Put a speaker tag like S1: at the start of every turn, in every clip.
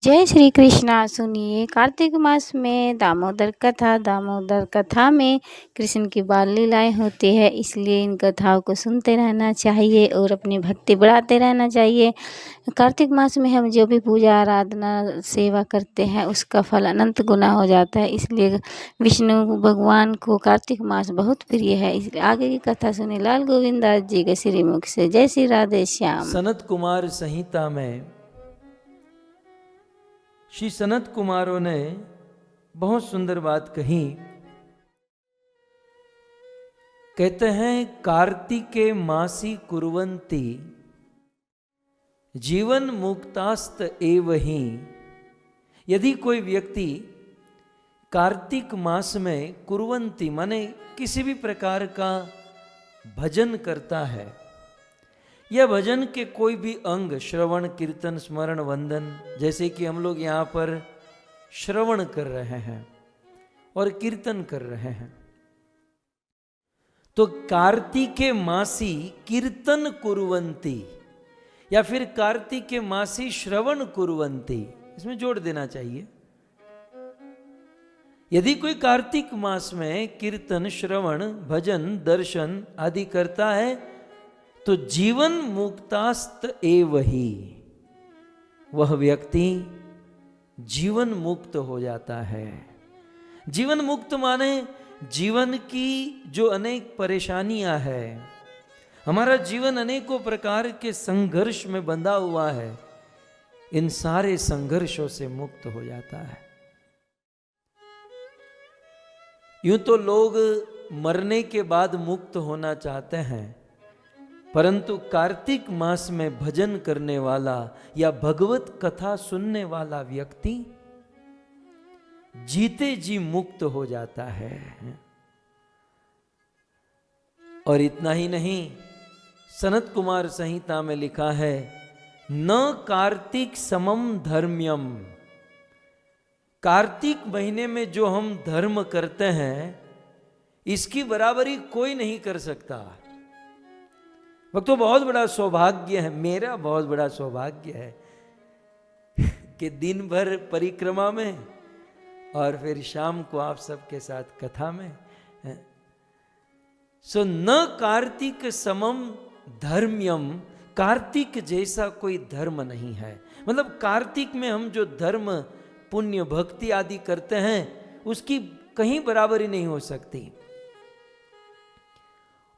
S1: जय श्री कृष्णा। सुनिए कार्तिक मास में दामोदर कथा में कृष्ण की बाल लीलाएं होती है, इसलिए इन कथाओं को सुनते रहना चाहिए और अपनी भक्ति बढ़ाते रहना चाहिए। कार्तिक मास में हम जो भी पूजा आराधना सेवा करते हैं उसका फल अनंत गुना हो जाता है, इसलिए विष्णु भगवान को कार्तिक मास बहुत प्रिय है। इसलिए आगे की कथा सुनिए लाल गोविंद दास जी के श्रीमुख से। जय श्री राधे श्याम।
S2: सनत कुमार संहिता में श्री सनत कुमारों ने बहुत सुंदर बात कही। कहते हैं कार्तिके मासी कुर्वन्ति जीवन मुक्तास्त एव ही। यदि कोई व्यक्ति कार्तिक मास में कुर्वन्ति माने किसी भी प्रकार का भजन करता है, यह भजन के कोई भी अंग श्रवण कीर्तन स्मरण वंदन, जैसे कि हम लोग यहाँ पर श्रवण कर रहे हैं और कीर्तन कर रहे हैं, तो कार्तिके मासी कीर्तन कुर्वन्ति या फिर कार्तिके मासी श्रवण कुर्वन्ति, इसमें जोड़ देना चाहिए। यदि कोई कार्तिक मास में कीर्तन श्रवण भजन दर्शन आदि करता है तो जीवन मुक्तास्त एव ही, वह व्यक्ति जीवन मुक्त हो जाता है। जीवन मुक्त माने जीवन की जो अनेक परेशानियां हैं, हमारा जीवन अनेकों प्रकार के संघर्ष में बंधा हुआ है, इन सारे संघर्षों से मुक्त हो जाता है। यूं तो लोग मरने के बाद मुक्त होना चाहते हैं, परंतु कार्तिक मास में भजन करने वाला या भगवत कथा सुनने वाला व्यक्ति जीते जी मुक्त हो जाता है। और इतना ही नहीं, सनत कुमार संहिता में लिखा है न कार्तिक समम धर्म्यम। कार्तिक महीने में जो हम धर्म करते हैं इसकी बराबरी कोई नहीं कर सकता। भक्तों, बहुत बड़ा सौभाग्य है, मेरा बहुत बड़ा सौभाग्य है कि दिन भर परिक्रमा में और फिर शाम को आप सबके साथ कथा में। सो न कार्तिक समम धर्म्यम, कार्तिक जैसा कोई धर्म नहीं है। मतलब कार्तिक में हम जो धर्म पुण्य भक्ति आदि करते हैं उसकी कहीं बराबरी नहीं हो सकती।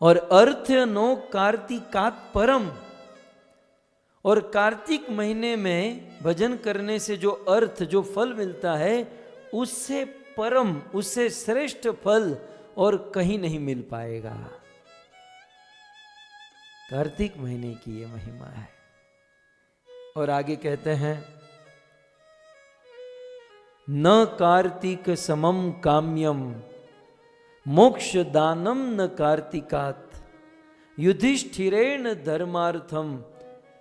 S2: और अर्थ नो कार्तिकात परम, और कार्तिक महीने में भजन करने से जो अर्थ जो फल मिलता है उससे परम, उससे श्रेष्ठ फल और कहीं नहीं मिल पाएगा। कार्तिक महीने की ये महिमा है। और आगे कहते हैं न कार्तिक समम काम्यम मोक्ष दानम न कार्तिकात युधिष्ठिरेण धर्मार्थम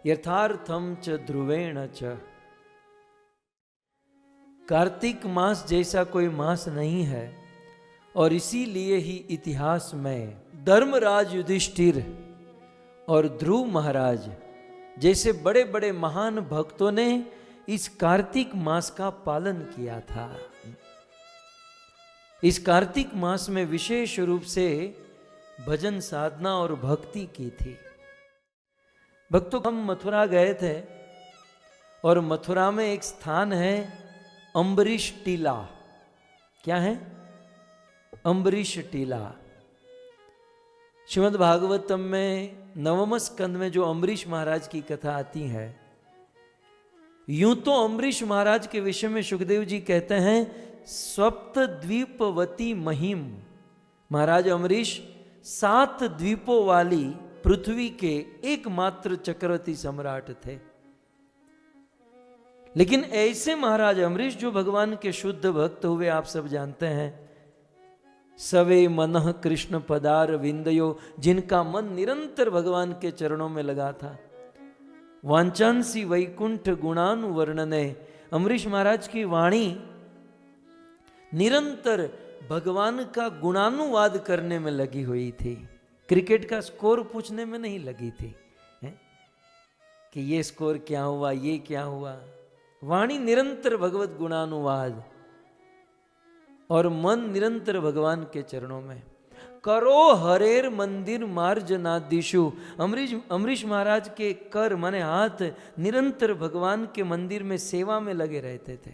S2: यथार्थम च ध्रुवेण च। कार्तिक मास जैसा कोई मास नहीं है, और इसीलिए ही इतिहास में धर्मराज युधिष्ठिर और ध्रुव महाराज जैसे बड़े बड़े महान भक्तों ने इस कार्तिक मास का पालन किया था। इस कार्तिक मास में विशेष रूप से भजन साधना और भक्ति की थी। भक्तों, हम मथुरा गए थे और मथुरा में एक स्थान है अम्बरीश टीला। क्या है? अम्बरीश टीला। श्रीमद् भागवतम में नवम स्कंद में जो अम्बरीश महाराज की कथा आती है, यूं तो अम्बरीश महाराज के विषय में सुखदेव जी कहते हैं सप्त द्वीपवती महिम। महाराज अम्बरीश 7 द्वीपों वाली पृथ्वी के एकमात्र चक्रवर्ती सम्राट थे। लेकिन ऐसे महाराज अम्बरीश जो भगवान के शुद्ध भक्त हुए, आप सब जानते हैं, सवे मनः कृष्ण पदार विंदयो, जिनका मन निरंतर भगवान के चरणों में लगा था। वांचांसी वैकुंठ गुणानुवर्णने, अम्बरीश महाराज की वाणी निरंतर भगवान का गुणानुवाद करने में लगी हुई थी। क्रिकेट का स्कोर पूछने में नहीं लगी थी कि ये स्कोर क्या हुआ, ये क्या हुआ। वाणी निरंतर भगवत गुणानुवाद और मन निरंतर भगवान के चरणों में। करो हरेर मंदिर मार्जनादिशु, अमरीश महाराज के कर माने हाथ निरंतर भगवान के मंदिर में सेवा में लगे रहते थे।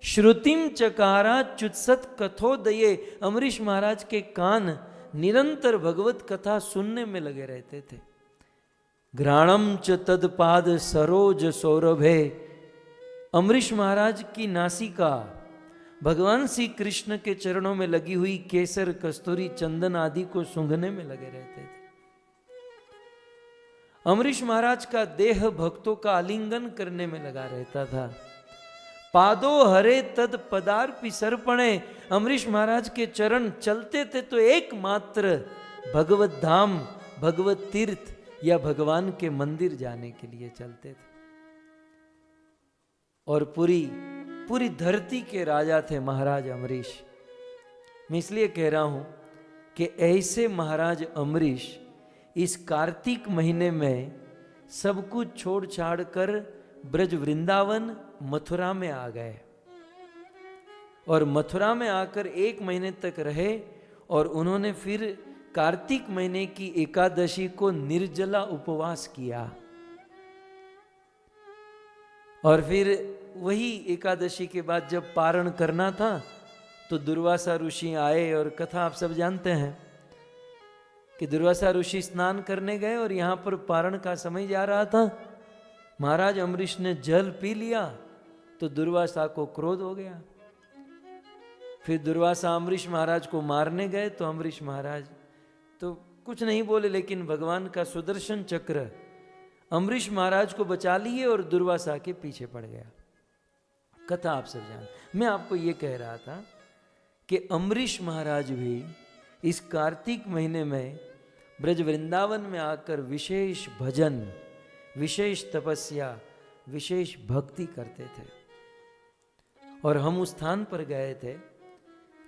S2: श्रुतिम चकारा च्युत्सत कथोदये, अमरीश महाराज के कान निरंतर भगवत कथा सुनने में लगे रहते थे। घ्राणम च तदपाद सरोज सौरभे, अमरीश महाराज की नासिका भगवान श्री कृष्ण के चरणों में लगी हुई केसर कस्तूरी चंदन आदि को सूंघने में लगे रहते थे। अमरीश महाराज का देह भक्तों का आलिंगन करने में लगा रहता था। पादो हरे तद पदार्पि सर्पणे, अमरीश महाराज के चरण चलते थे तो एकमात्र भगवत धाम, भगवत तीर्थ या भगवान के मंदिर जाने के लिए चलते थे। और पूरी धरती के राजा थे महाराज अमरीश। मैं इसलिए कह रहा हूं कि ऐसे महाराज अमरीश इस कार्तिक महीने में सब कुछ छोड़ छाड़ कर ब्रज वृंदावन मथुरा में आ गए और मथुरा में आकर 1 महीने तक रहे और उन्होंने फिर कार्तिक महीने की एकादशी को निर्जला उपवास किया। और फिर वही एकादशी के बाद जब पारण करना था तो दुर्वासा ऋषि आए और कथा आप सब जानते हैं कि दुर्वासा ऋषि स्नान करने गए और यहाँ पर पारण का समय जा रहा था। महाराज अमरीश ने जल पी लिया तो दुर्वासा को क्रोध हो गया। फिर दुर्वासा अमरीश महाराज को मारने गए तो अमरीश महाराज तो कुछ नहीं बोले, लेकिन भगवान का सुदर्शन चक्र अमरीश महाराज को बचा लिए और दुर्वासा के पीछे पड़ गया। कथा आप सब जान। मैं आपको ये कह रहा था कि अमरीश महाराज भी इस कार्तिक महीने में ब्रज वृंदावन में आकर विशेष भजन, विशेष तपस्या, विशेष भक्ति करते थे। और हम उस स्थान पर गए थे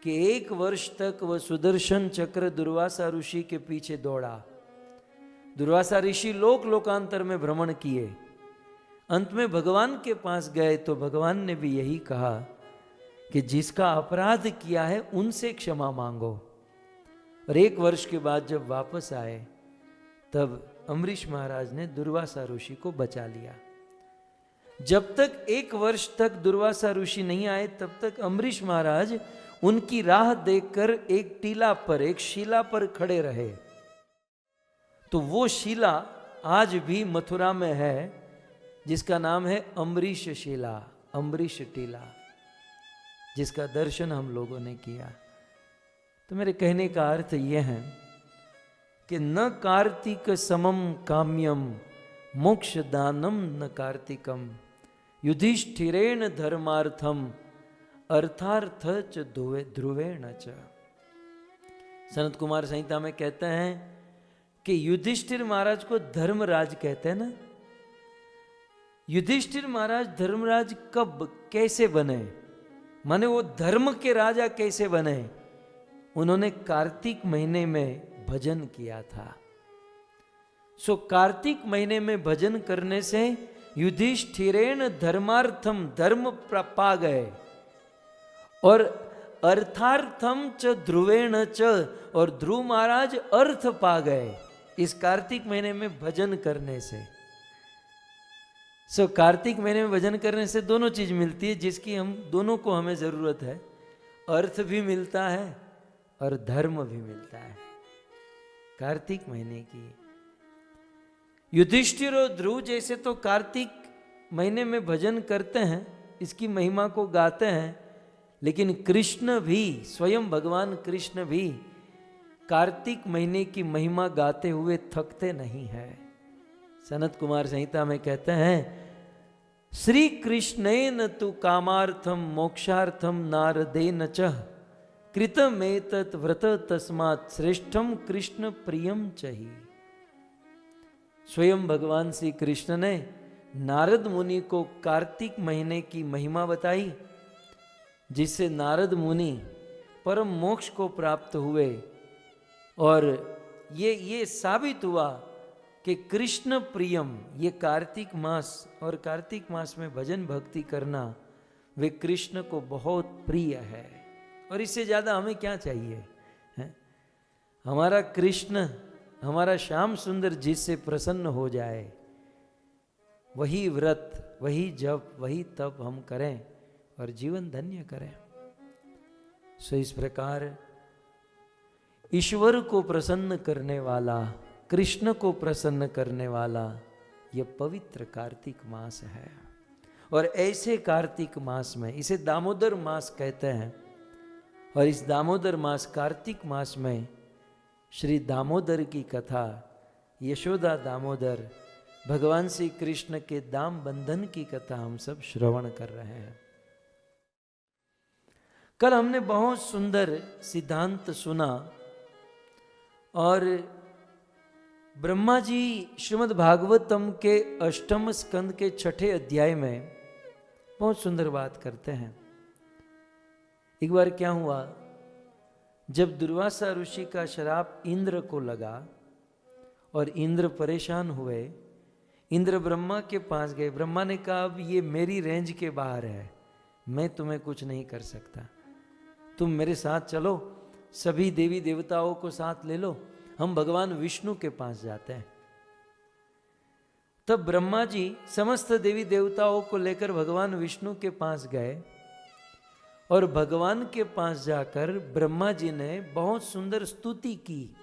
S2: कि 1 वर्ष तक वह सुदर्शन चक्र दुर्वासा ऋषि के पीछे दौड़ा। दुर्वासा ऋषि लोकांतर में भ्रमण किए, अंत में भगवान के पास गए तो भगवान ने भी यही कहा कि जिसका अपराध किया है उनसे क्षमा मांगो। और 1 वर्ष के बाद जब वापस आए तब अमरीश महाराज ने दुर्वासा ऋषि को बचा लिया। जब तक 1 वर्ष तक दुर्वासा ऋषि नहीं आए तब तक अमरीश महाराज उनकी राह देखकर एक टीला पर, एक शिला पर खड़े रहे। तो वो शिला आज भी मथुरा में है जिसका नाम है अम्बरीश शिला, अम्बरीश टीला, जिसका दर्शन हम लोगों ने किया। तो मेरे कहने का अर्थ यह है कि न कार्तिक समम काम्यम मोक्ष दानम न कार्तिकम युधिष्ठिरेण धर्मार्थम अर्थार्थ च ध्रुवेण च। सनत कुमार संहिता में कहते हैं कि युधिष्ठिर महाराज को धर्मराज कहते हैं ना। युधिष्ठिर महाराज धर्मराज कब कैसे बने, माने वो धर्म के राजा कैसे बने? उन्होंने कार्तिक महीने में भजन किया था। सो कार्तिक महीने में भजन करने से युधिष्ठिरेण धर्मार्थम, धर्म पा गए, और अर्थार्थम च ध्रुवेण च, और ध्रुव महाराज अर्थ पा गए इस कार्तिक महीने में भजन करने से। सो कार्तिक महीने में भजन करने से दोनों चीज मिलती है जिसकी हम दोनों को हमें जरूरत है। अर्थ भी मिलता है और धर्म भी मिलता है कार्तिक महीने की। युधिष्ठिर और ध्रुव जैसे तो कार्तिक महीने में भजन करते हैं, इसकी महिमा को गाते हैं, लेकिन कृष्ण भी, स्वयं भगवान कृष्ण भी कार्तिक महीने की महिमा गाते हुए थकते नहीं है। सनत कुमार संहिता में कहते हैं, श्री कृष्णेन तु कामार्थम मोक्षार्थम नारदेन च कृतमेतत् व्रत तस्मात् श्रेष्ठम कृष्ण प्रियम चहि। स्वयं भगवान श्री कृष्ण ने नारद मुनि को कार्तिक महीने की महिमा बताई, जिससे नारद मुनि परम मोक्ष को प्राप्त हुए। और ये साबित हुआ कि कृष्ण प्रियम, ये कार्तिक मास और कार्तिक मास में भजन भक्ति करना वे कृष्ण को बहुत प्रिय है। और इससे ज्यादा हमें क्या चाहिए है? हमारा कृष्ण, हमारा श्याम सुंदर जिससे प्रसन्न हो जाए, वही व्रत, वही जप, वही तप हम करें और जीवन धन्य करें। सो इस प्रकार ईश्वर को प्रसन्न करने वाला, कृष्ण को प्रसन्न करने वाला यह पवित्र कार्तिक मास है। और ऐसे कार्तिक मास में, इसे दामोदर मास कहते हैं, और इस दामोदर मास, कार्तिक मास में श्री दामोदर की कथा, यशोदा दामोदर, भगवान श्री कृष्ण के दाम बंधन की कथा हम सब श्रवण कर रहे हैं। कल हमने बहुत सुंदर सिद्धांत सुना और ब्रह्मा जी श्रीमद् भागवतम के 8वें स्कंद के 6ठे अध्याय में बहुत सुंदर बात करते हैं। एक बार क्या हुआ, जब दुर्वासा ऋषि का श्राप इंद्र को लगा और इंद्र परेशान हुए, इंद्र ब्रह्मा के पास गए। ब्रह्मा ने कहा अब ये मेरी रेंज के बाहर है, मैं तुम्हें कुछ नहीं कर सकता, तुम मेरे साथ चलो, सभी देवी देवताओं को साथ ले लो, हम भगवान विष्णु के पास जाते हैं। तब ब्रह्मा जी समस्त देवी देवताओं को लेकर भगवान विष्णु के पास गए और भगवान के पास जाकर ब्रह्मा जी ने बहुत सुंदर स्तुति की।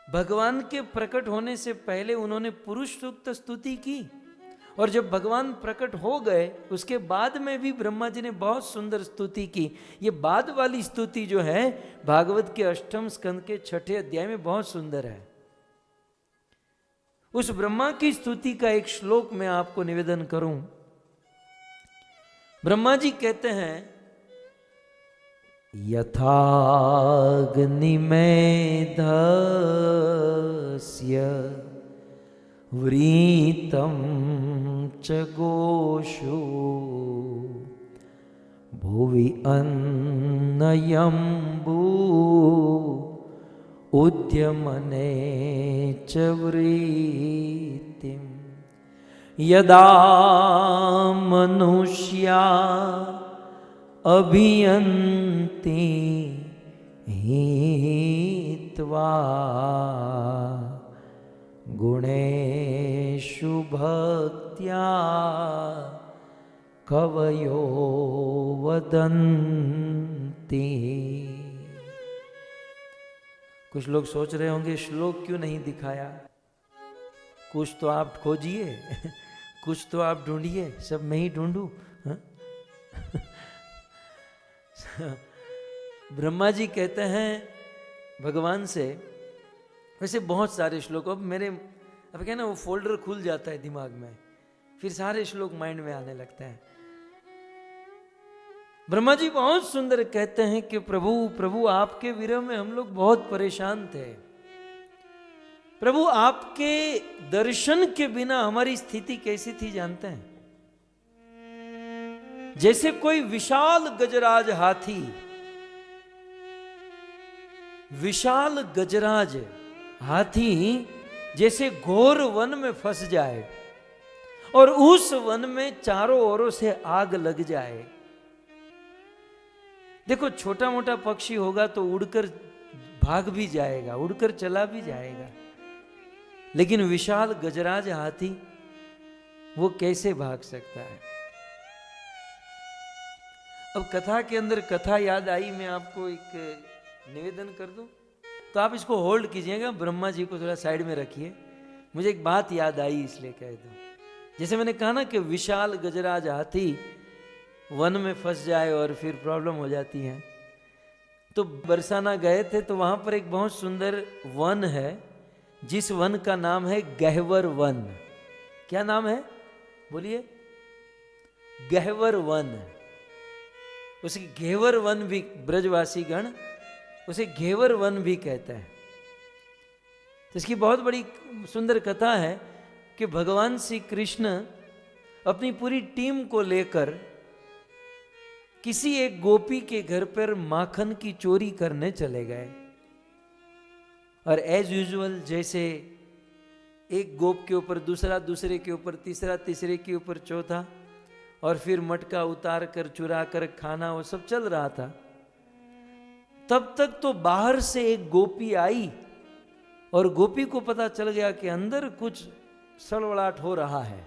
S2: भगवान के प्रकट होने से पहले उन्होंने पुरुष सूक्त स्तुति की, और जब भगवान प्रकट हो गए उसके बाद में भी ब्रह्मा जी ने बहुत सुंदर स्तुति की। ये बाद वाली स्तुति जो है भागवत के 8वें स्कंद के 6ठे अध्याय में बहुत सुंदर है। उस ब्रह्मा की स्तुति का एक श्लोक मैं आपको निवेदन करूं। ब्रह्मा जी कहते हैं, यथाग्निमेधस्य व्रीतं च गोषु भुवि अन्नयम्बू उद्यमने च वृत्तिं यदा मनुष्या अभियन्ति हित्वा गुणेषु भक्त्या कवयो वदन्ति। कुछ लोग सोच रहे होंगे श्लोक क्यों नहीं दिखाया, कुछ तो आप खोजिए, कुछ तो आप ढूंढिए, सब मैं ही ढूंढूं? ब्रह्मा जी कहते हैं भगवान से, वैसे बहुत सारे श्लोक, अब क्या ना वो फोल्डर खुल जाता है दिमाग में, फिर सारे श्लोक माइंड में आने लगते हैं। ब्रह्मा जी बहुत सुंदर कहते हैं कि प्रभु प्रभु आपके विरह में हम लोग बहुत परेशान थे, प्रभु आपके दर्शन के बिना हमारी स्थिति कैसी थी जानते हैं? जैसे कोई विशाल गजराज हाथी, विशाल गजराज हाथी जैसे घोर वन में फंस जाए और उस वन में चारों ओरों से आग लग जाए। देखो छोटा मोटा पक्षी होगा तो उड़कर भाग भी जाएगा, उड़कर चला भी जाएगा, लेकिन विशाल गजराज हाथी वो कैसे भाग सकता है? अब कथा के अंदर कथा याद आई, मैं आपको एक निवेदन कर दूं, तो आप इसको होल्ड कीजिएगा, ब्रह्मा जी को थोड़ा साइड में रखिए। मुझे एक बात याद आई इसलिए कह दूं। जैसे मैंने कहा ना कि विशाल गजराज हाथी वन में फंस जाए और फिर प्रॉब्लम हो जाती है, तो बरसाना गए थे तो वहां पर एक बहुत सुंदर वन है, जिस वन का नाम है गहवर वन। क्या नाम है बोलिए? गहवर वन। उसे घेवर वन भी ब्रजवासी गण उसे घेवर वन भी कहते हैं। तो इसकी बहुत बड़ी सुंदर कथा है कि भगवान श्री कृष्ण अपनी पूरी टीम को लेकर किसी एक गोपी के घर पर माखन की चोरी करने चले गए और एज यूजुअल जैसे एक गोप के ऊपर दूसरा, दूसरे के ऊपर तीसरा, तीसरे के ऊपर चौथा, और फिर मटका उतार कर चुरा कर खाना, वो सब चल रहा था। तब तक तो बाहर से एक गोपी आई और गोपी को पता चल गया कि अंदर कुछ सड़वड़ाहट हो रहा है।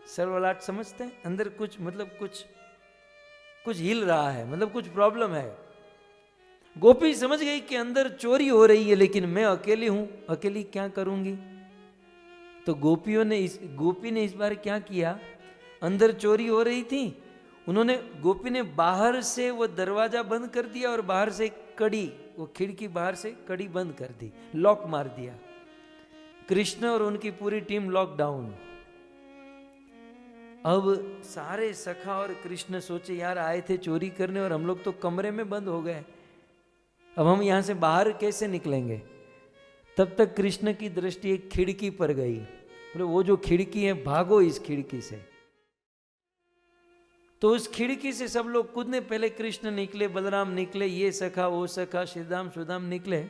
S2: सड़वड़ाहट समझते हैं? अंदर कुछ मतलब कुछ हिल रहा है, मतलब कुछ प्रॉब्लम है। गोपी समझ गई कि अंदर चोरी हो रही है, लेकिन मैं अकेली हूं, अकेली क्या करूंगी। तो गोपी ने इस बार क्या किया, अंदर चोरी हो रही थी, गोपी ने बाहर से वो दरवाजा बंद कर दिया और बाहर से कड़ी, वो खिड़की बाहर से कड़ी बंद कर दी, लॉक मार दिया। कृष्ण और उनकी पूरी टीम लॉकडाउन। अब सारे सखा और कृष्ण सोचे यार आए थे चोरी करने और हम लोग तो कमरे में बंद हो गए, अब हम यहां से बाहर कैसे निकलेंगे। तब तक कृष्ण की दृष्टि एक खिड़की पर गई, बोले वो जो खिड़की है भागो इस खिड़की से। तो उस खिड़की से सब लोग कूदने, पहले कृष्ण निकले, बलराम निकले, ये सखा वो सखा, श्रीदाम सुदाम निकले।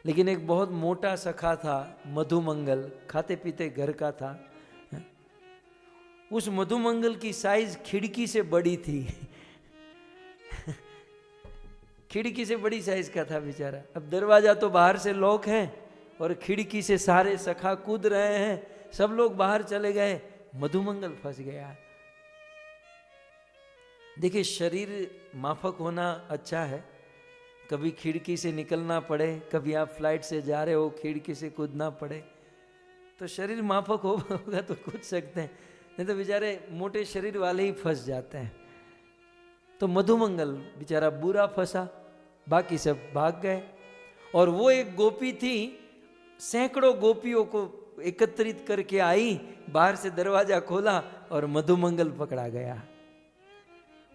S2: लेकिन एक बहुत मोटा सखा था, मधुमंगल, खाते पीते घर का था। उस मधुमंगल की साइज खिड़की से बड़ी थी खिड़की से बड़ी साइज का था बेचारा। अब दरवाजा तो बाहर से लॉक है और खिड़की से सारे सखा कूद रहे हैं, सब लोग बाहर चले गए, मधुमंगल फंस गया। देखिए शरीर माफक होना अच्छा है, कभी खिड़की से निकलना पड़े, कभी आप फ्लाइट से जा रहे हो खिड़की से कूदना पड़े, तो शरीर माफक होगा तो कूद सकते हैं, नहीं तो बेचारे मोटे शरीर वाले ही फंस जाते हैं। तो मधुमंगल बेचारा बुरा फंसा, बाकी सब भाग गए। और वो एक गोपी थी, सैकड़ों गोपियों को एकत्रित करके आई, बाहर से दरवाजा खोला और मधुमंगल पकड़ा गया।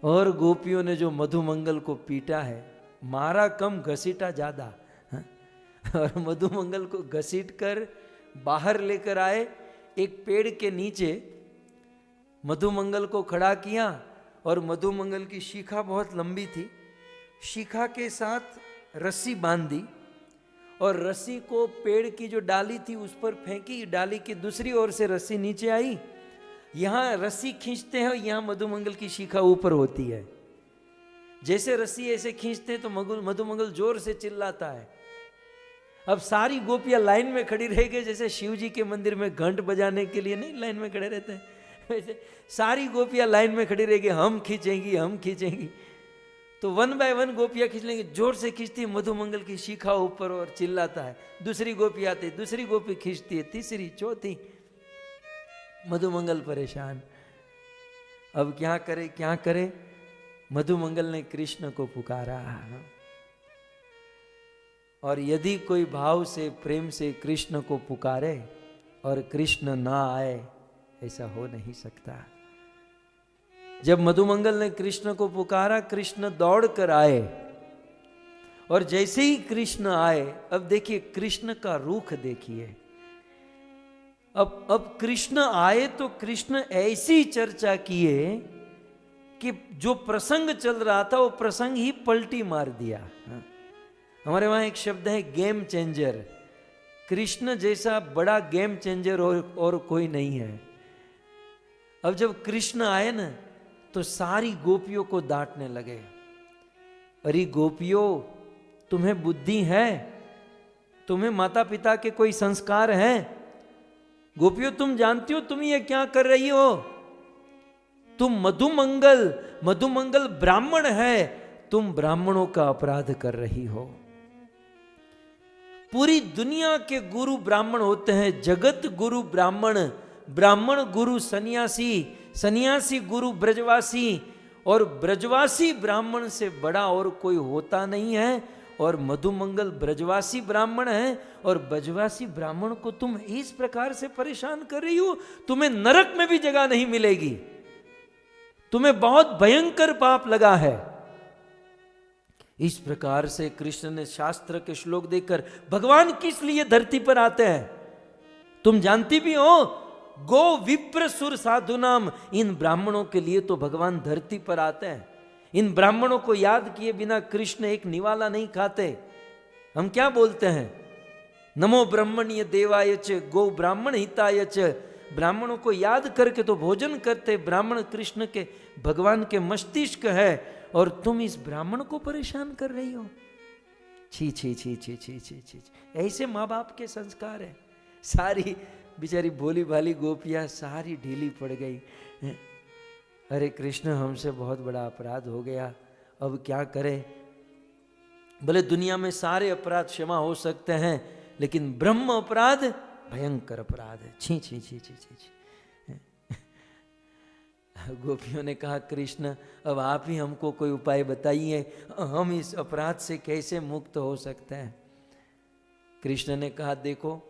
S2: और गोपियों ने जो मधुमंगल को पीटा है, मारा कम घसीटा ज्यादा, और मधुमंगल को घसीट कर बाहर लेकर आए। एक पेड़ के नीचे मधुमंगल को खड़ा किया और मधुमंगल की शिखा बहुत लंबी थी, शिखा के साथ रस्सी बांधी और रस्सी को पेड़ की जो डाली थी उस पर फेंकी। डाली की दूसरी ओर से रस्सी नीचे आई, यहां रस्सी खींचते हैं, यहां मधुमंगल की शिखा ऊपर होती है। जैसे रस्सी ऐसे खींचते हैं तो मधुमंगल जोर से चिल्लाता है। अब सारी गोपियां लाइन में खड़ी रह गई, जैसे शिव जी के मंदिर में घंट बजाने के लिए नहीं लाइन में खड़े रहते हैं, वैसे सारी गोपियां लाइन में खड़ी रह गई, हम खींचेंगी हम खींचेंगी। तो 1 बाय 1 गोपियां खींच लेंगी, जोर से खींचती है मधुमंगल की शिखा ऊपर और चिल्लाता है। दूसरी गोपी आती, दूसरी गोपी खींचती है, तीसरी चौथी, मधुमंगल परेशान। अब क्या करे क्या करे, मधुमंगल ने कृष्ण को पुकारा। और यदि कोई भाव से प्रेम से कृष्ण को पुकारे और कृष्ण ना आए, ऐसा हो नहीं सकता। जब मधुमंगल ने कृष्ण को पुकारा, कृष्ण दौड़ कर आए। और जैसे ही कृष्ण आए, अब देखिए कृष्ण का रूख देखिए। अब कृष्ण आए तो कृष्ण ऐसी चर्चा किए कि जो प्रसंग चल रहा था वो प्रसंग ही पलटी मार दिया। हमारे वहां एक शब्द है गेम चेंजर। कृष्ण जैसा बड़ा गेम चेंजर और कोई नहीं है। अब जब कृष्ण आए ना तो सारी गोपियों को डांटने लगे, अरे गोपियों तुम्हें बुद्धि है, तुम्हें माता पिता के कोई संस्कार हैं? गोपियों तुम जानती हो तुम ये क्या कर रही हो? तुम मधुमंगल ब्राह्मण है, तुम ब्राह्मणों का अपराध कर रही हो। पूरी दुनिया के गुरु ब्राह्मण होते हैं, जगत गुरु ब्राह्मण, ब्राह्मण गुरु सन्यासी, सन्यासी गुरु ब्रजवासी, और ब्रजवासी ब्राह्मण से बड़ा और कोई होता नहीं है। और मधुमंगल ब्रजवासी ब्राह्मण है, और ब्रजवासी ब्राह्मण को तुम इस प्रकार से परेशान कर रही हो, तुम्हें नरक में भी जगह नहीं मिलेगी, तुम्हें बहुत भयंकर पाप लगा है। इस प्रकार से कृष्ण ने शास्त्र के श्लोक देकर, भगवान किस लिए धरती पर आते हैं तुम जानती भी हो? गो विप्र सुर साधु नाम, इन ब्राह्मणों के लिए तो भगवान धरती पर आते हैं। इन ब्राह्मणों को याद किए बिना कृष्ण एक निवाला नहीं खाते। हम क्या बोलते हैं? नमो ब्रह्मण्य देवाय च गो ब्राह्मण हिताय च। ब्राह्मणों को याद करके तो भोजन करते। ब्राह्मण कृष्ण के, भगवान के मस्तिष्क है, और तुम इस ब्राह्मण को परेशान कर रही हो। छी छी छी छी छी छी छी। ऐसे माँ बाप के संस्कार है। सारी बेचारी भोली भाली गोपियाँ सारी ढीली पड़ गई। अरे कृष्ण, हमसे बहुत बड़ा अपराध हो गया, अब क्या करें? भले दुनिया में सारे अपराध क्षमा हो सकते हैं, लेकिन ब्रह्म अपराध भयंकर अपराध है। छी छी छी छी छी छी। गोपियों ने कहा, कृष्ण अब आप ही हमको कोई उपाय बताइए, हम इस अपराध से कैसे मुक्त हो सकते हैं? कृष्ण ने कहा, देखो,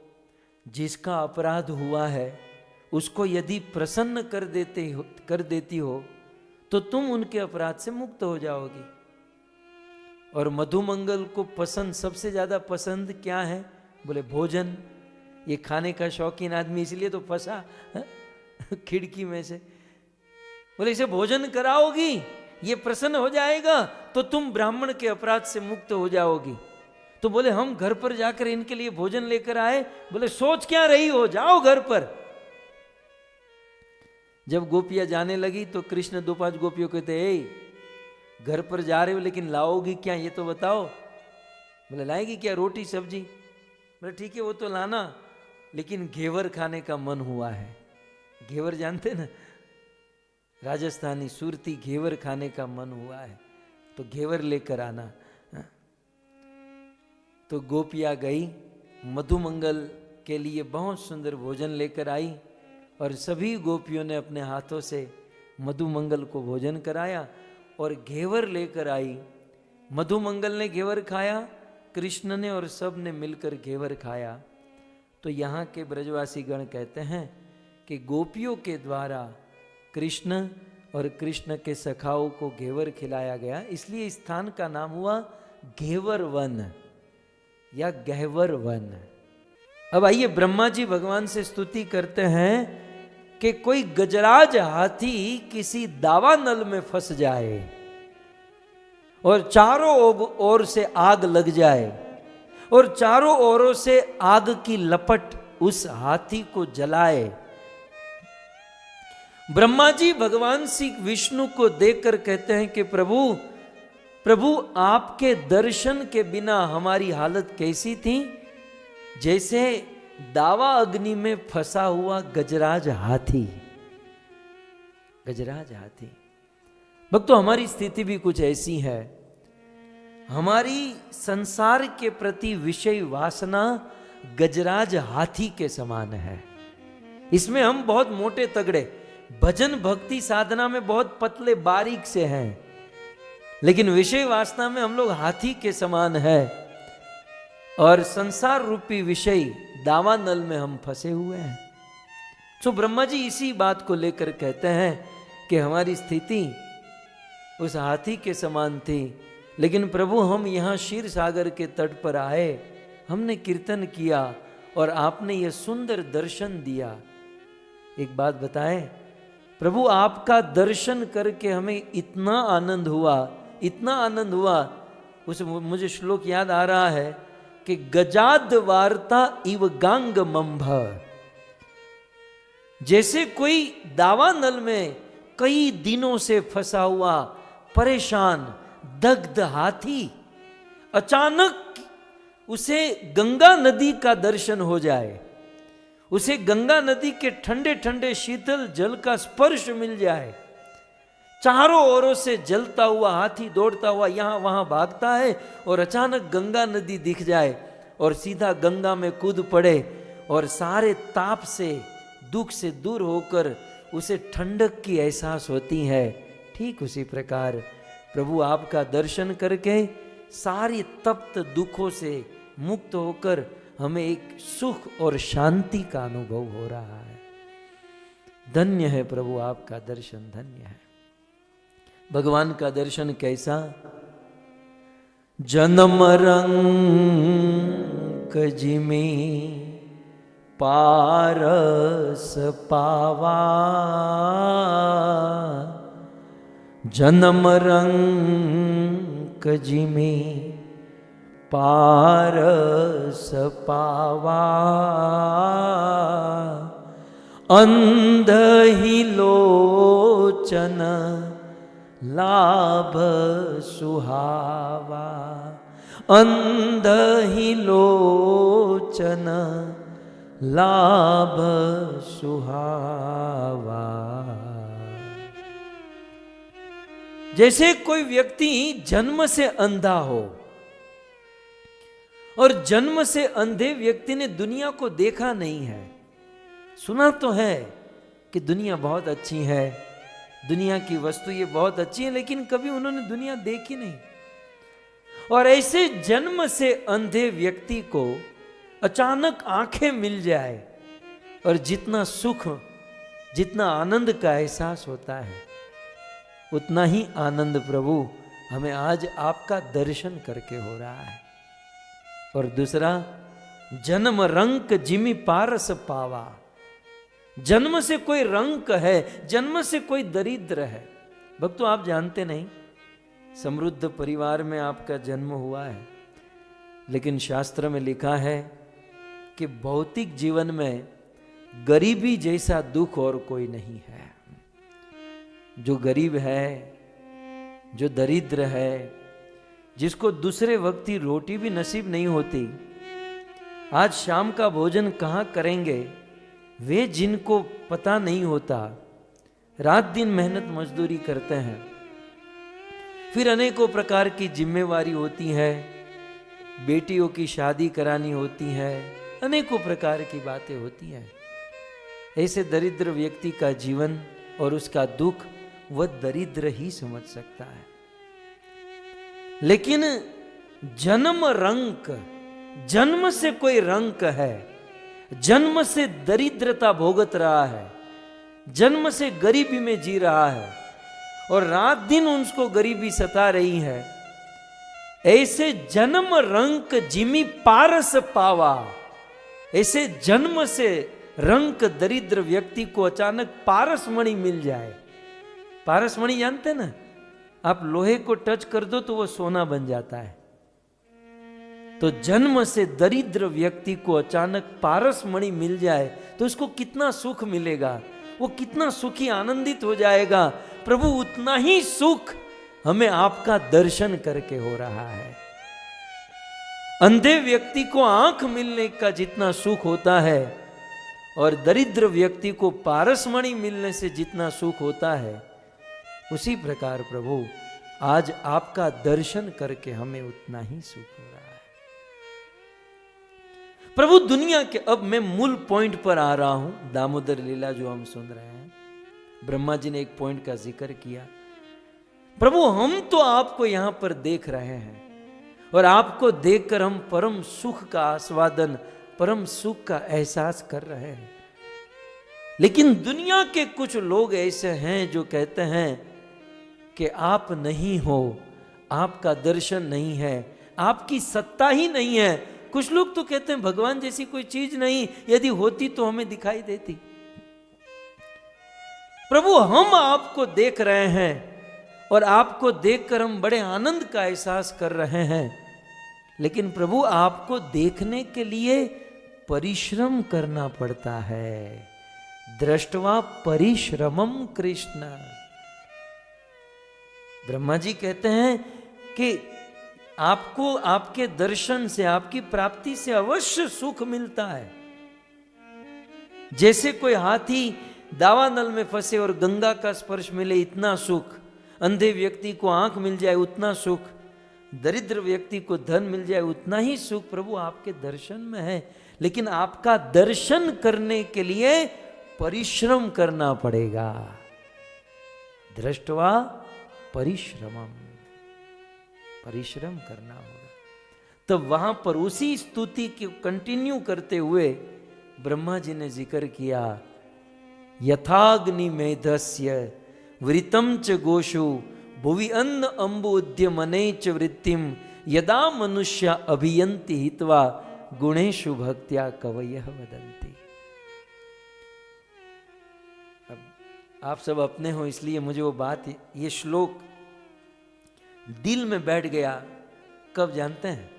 S2: जिसका अपराध हुआ है उसको यदि प्रसन्न कर देती हो तो तुम उनके अपराध से मुक्त हो जाओगी। और मधुमंगल को पसंद, सबसे ज्यादा पसंद क्या है? बोले भोजन। ये खाने का शौकीन आदमी, इसलिए तो फंसा खिड़की में से। बोले इसे भोजन कराओगी, ये प्रसन्न हो जाएगा तो तुम ब्राह्मण के अपराध से मुक्त हो जाओगी। तो बोले हम घर पर जाकर इनके लिए भोजन लेकर आए। बोले सोच क्या रही हो, जाओ घर पर। जब गोपियां जाने लगी तो कृष्ण 2-5 गोपियों को कहते, ए घर पर जा रहे हो लेकिन लाओगी क्या, ये तो बताओ। बोले लाएगी क्या, रोटी सब्जी। बोले ठीक है वो तो लाना, लेकिन घेवर खाने का मन हुआ है। घेवर जानते ना, राजस्थानी सूरती घेवर खाने का मन हुआ है, तो घेवर लेकर आना। तो गोपियां गई, मधुमंगल के लिए बहुत सुंदर भोजन लेकर आई, और सभी गोपियों ने अपने हाथों से मधुमंगल को भोजन कराया और घेवर लेकर आई। मधुमंगल ने घेवर खाया, कृष्ण ने और सब ने मिलकर घेवर खाया। तो यहाँ के ब्रजवासी गण कहते हैं कि गोपियों के द्वारा कृष्ण और कृष्ण के सखाओं को घेवर खिलाया गया, इसलिए इस स्थान का नाम हुआ घेवर वन या गहवर वन। अब आइए, ब्रह्मा जी भगवान से स्तुति करते हैं कि कोई गजराज हाथी किसी दावानल में फंस जाए और चारों ओर से आग लग जाए और चारों ओरों से आग की लपट उस हाथी को जलाए। ब्रह्मा जी भगवान श्री विष्णु को देखकर कहते हैं कि प्रभु आपके दर्शन के बिना हमारी हालत कैसी थी? जैसे दावा अग्नि में फंसा हुआ गजराज हाथी। गजराज हाथी भक्तों, हमारी स्थिति भी कुछ ऐसी है। हमारी संसार के प्रति विषय वासना गजराज हाथी के समान है। इसमें हम बहुत मोटे तगड़े, भजन भक्ति साधना में बहुत पतले बारीक से हैं, लेकिन विषय वासना में हम लोग हाथी के समान है। और संसार रूपी विषय दावानल में हम फंसे हुए हैं। तो ब्रह्मा जी इसी बात को लेकर कहते हैं कि हमारी स्थिति उस हाथी के समान थी, लेकिन प्रभु हम यहाँ क्षीर सागर के तट पर आए, हमने कीर्तन किया और आपने ये सुंदर दर्शन दिया। एक बात बताएं प्रभु, आपका दर्शन करके हमें इतना आनंद हुआ, इतना आनंद हुआ। उस मुझे श्लोक याद आ रहा है कि गजाद वार्ता इव गांग मंभ। जैसे कोई दावानल में कई दिनों से फंसा हुआ परेशान दग्ध हाथी, अचानक उसे गंगा नदी का दर्शन हो जाए, उसे गंगा नदी के ठंडे ठंडे शीतल जल का स्पर्श मिल जाए, चारों ओरों से जलता हुआ हाथी दौड़ता हुआ यहां वहां भागता है और अचानक गंगा नदी दिख जाए और सीधा गंगा में कूद पड़े और सारे ताप से, दुख से दूर होकर उसे ठंडक की एहसास होती है। ठीक उसी प्रकार प्रभु आपका दर्शन करके सारी तप्त दुखों से मुक्त होकर हमें एक सुख और शांति का अनुभव हो रहा है। धन्य है प्रभु आपका दर्शन, धन्य है। भगवान का दर्शन कैसा? जन्म रंग जिमे पारस पावा, जन्म रंग जिमे पारस पावा, अंध ही लोचन लाभ सुहावा, अंध ही लोचन लाभ सुहावा। जैसे कोई व्यक्ति जन्म से अंधा हो और जन्म से अंधे व्यक्ति ने दुनिया को देखा नहीं है, सुना तो है कि दुनिया बहुत अच्छी है, दुनिया की वस्तु ये बहुत अच्छी है, लेकिन कभी उन्होंने दुनिया देखी नहीं। और ऐसे जन्म से अंधे व्यक्ति को अचानक आंखें मिल जाए और जितना सुख, जितना आनंद का एहसास होता है, उतना ही आनंद प्रभु हमें आज आपका दर्शन करके हो रहा है। और दूसरा, जन्म रंक जिमि पारस पावा, जन्म से कोई रंक है, जन्म से कोई दरिद्र है। भक्तों, आप जानते नहीं, समृद्ध परिवार में आपका जन्म हुआ है, लेकिन शास्त्र में लिखा है कि भौतिक जीवन में गरीबी जैसा दुख और कोई नहीं है। जो गरीब है, जो दरिद्र है, जिसको दूसरे वक्त की रोटी भी नसीब नहीं होती, आज शाम का भोजन कहाँ करेंगे, वे जिनको पता नहीं होता, रात दिन मेहनत मजदूरी करते हैं, फिर अनेकों प्रकार की जिम्मेवारी होती है, बेटियों की शादी करानी होती है, अनेकों प्रकार की बातें होती हैं। ऐसे दरिद्र व्यक्ति का जीवन और उसका दुख वह दरिद्र ही समझ सकता है। लेकिन जन्म रंक, जन्म से कोई रंक है, जन्म से दरिद्रता भोगत रहा है, जन्म से गरीबी में जी रहा है और रात दिन उसको गरीबी सता रही है, ऐसे जन्म रंक जिमि पारस पावा, ऐसे जन्म से रंक दरिद्र व्यक्ति को अचानक पारसमणि मिल जाए। पारसमणि जानते ना, आप लोहे को टच कर दो तो वो सोना बन जाता है। तो जन्म से दरिद्र व्यक्ति को अचानक पारसमणि मिल जाए तो उसको कितना सुख मिलेगा, वो कितना सुखी आनंदित हो जाएगा। प्रभु, उतना ही सुख हमें आपका दर्शन करके हो रहा है। अंधे व्यक्ति को आंख मिलने का जितना सुख होता है और दरिद्र व्यक्ति को पारसमणि मिलने से जितना सुख होता है, उसी प्रकार प्रभु आज आपका दर्शन करके हमें उतना ही सुख हो रहा है। प्रभु, दुनिया के, अब मैं मूल पॉइंट पर आ रहा हूं, दामोदर लीला जो हम सुन रहे हैं, ब्रह्मा जी ने एक पॉइंट का जिक्र किया। प्रभु, हम तो आपको यहां पर देख रहे हैं और आपको देखकर हम परम सुख का आस्वादन, परम सुख का एहसास कर रहे हैं। लेकिन दुनिया के कुछ लोग ऐसे हैं जो कहते हैं कि आप नहीं हो, आपका दर्शन नहीं है, आपकी सत्ता ही नहीं है। कुछ लोग तो कहते हैं भगवान जैसी कोई चीज नहीं, यदि होती तो हमें दिखाई देती। प्रभु, हम आपको देख रहे हैं और आपको देखकर हम बड़े आनंद का एहसास कर रहे हैं, लेकिन प्रभु आपको देखने के लिए परिश्रम करना पड़ता है। दृष्टवा परिश्रमम कृष्ण। ब्रह्मा जी कहते हैं कि आपको आपके दर्शन से, आपकी प्राप्ति से अवश्य सुख मिलता है। जैसे कोई हाथी दावानल में फंसे और गंगा का स्पर्श मिले, इतना सुख, अंधे व्यक्ति को आंख मिल जाए उतना सुख, दरिद्र व्यक्ति को धन मिल जाए उतना ही सुख प्रभु आपके दर्शन में है। लेकिन आपका दर्शन करने के लिए परिश्रम करना पड़ेगा। दृष्टवा परिश्रमम, परिश्रम करना होगा। तब वहां पर उसी स्तुति को कंटिन्यू करते हुए ब्रह्मा जी ने जिक्र किया, यथाग्नि मेधस्य वृतम च गोषु भुवि अन्न अम्बुद्यमने च वृत्तिम यदा मनुष्य अभियंति हित्वा गुणेषु भक्त्या कवयः वदन्ति। अब आप सब अपने हो इसलिए मुझे वो बात, ये श्लोक दिल में बैठ गया। कब जानते हैं?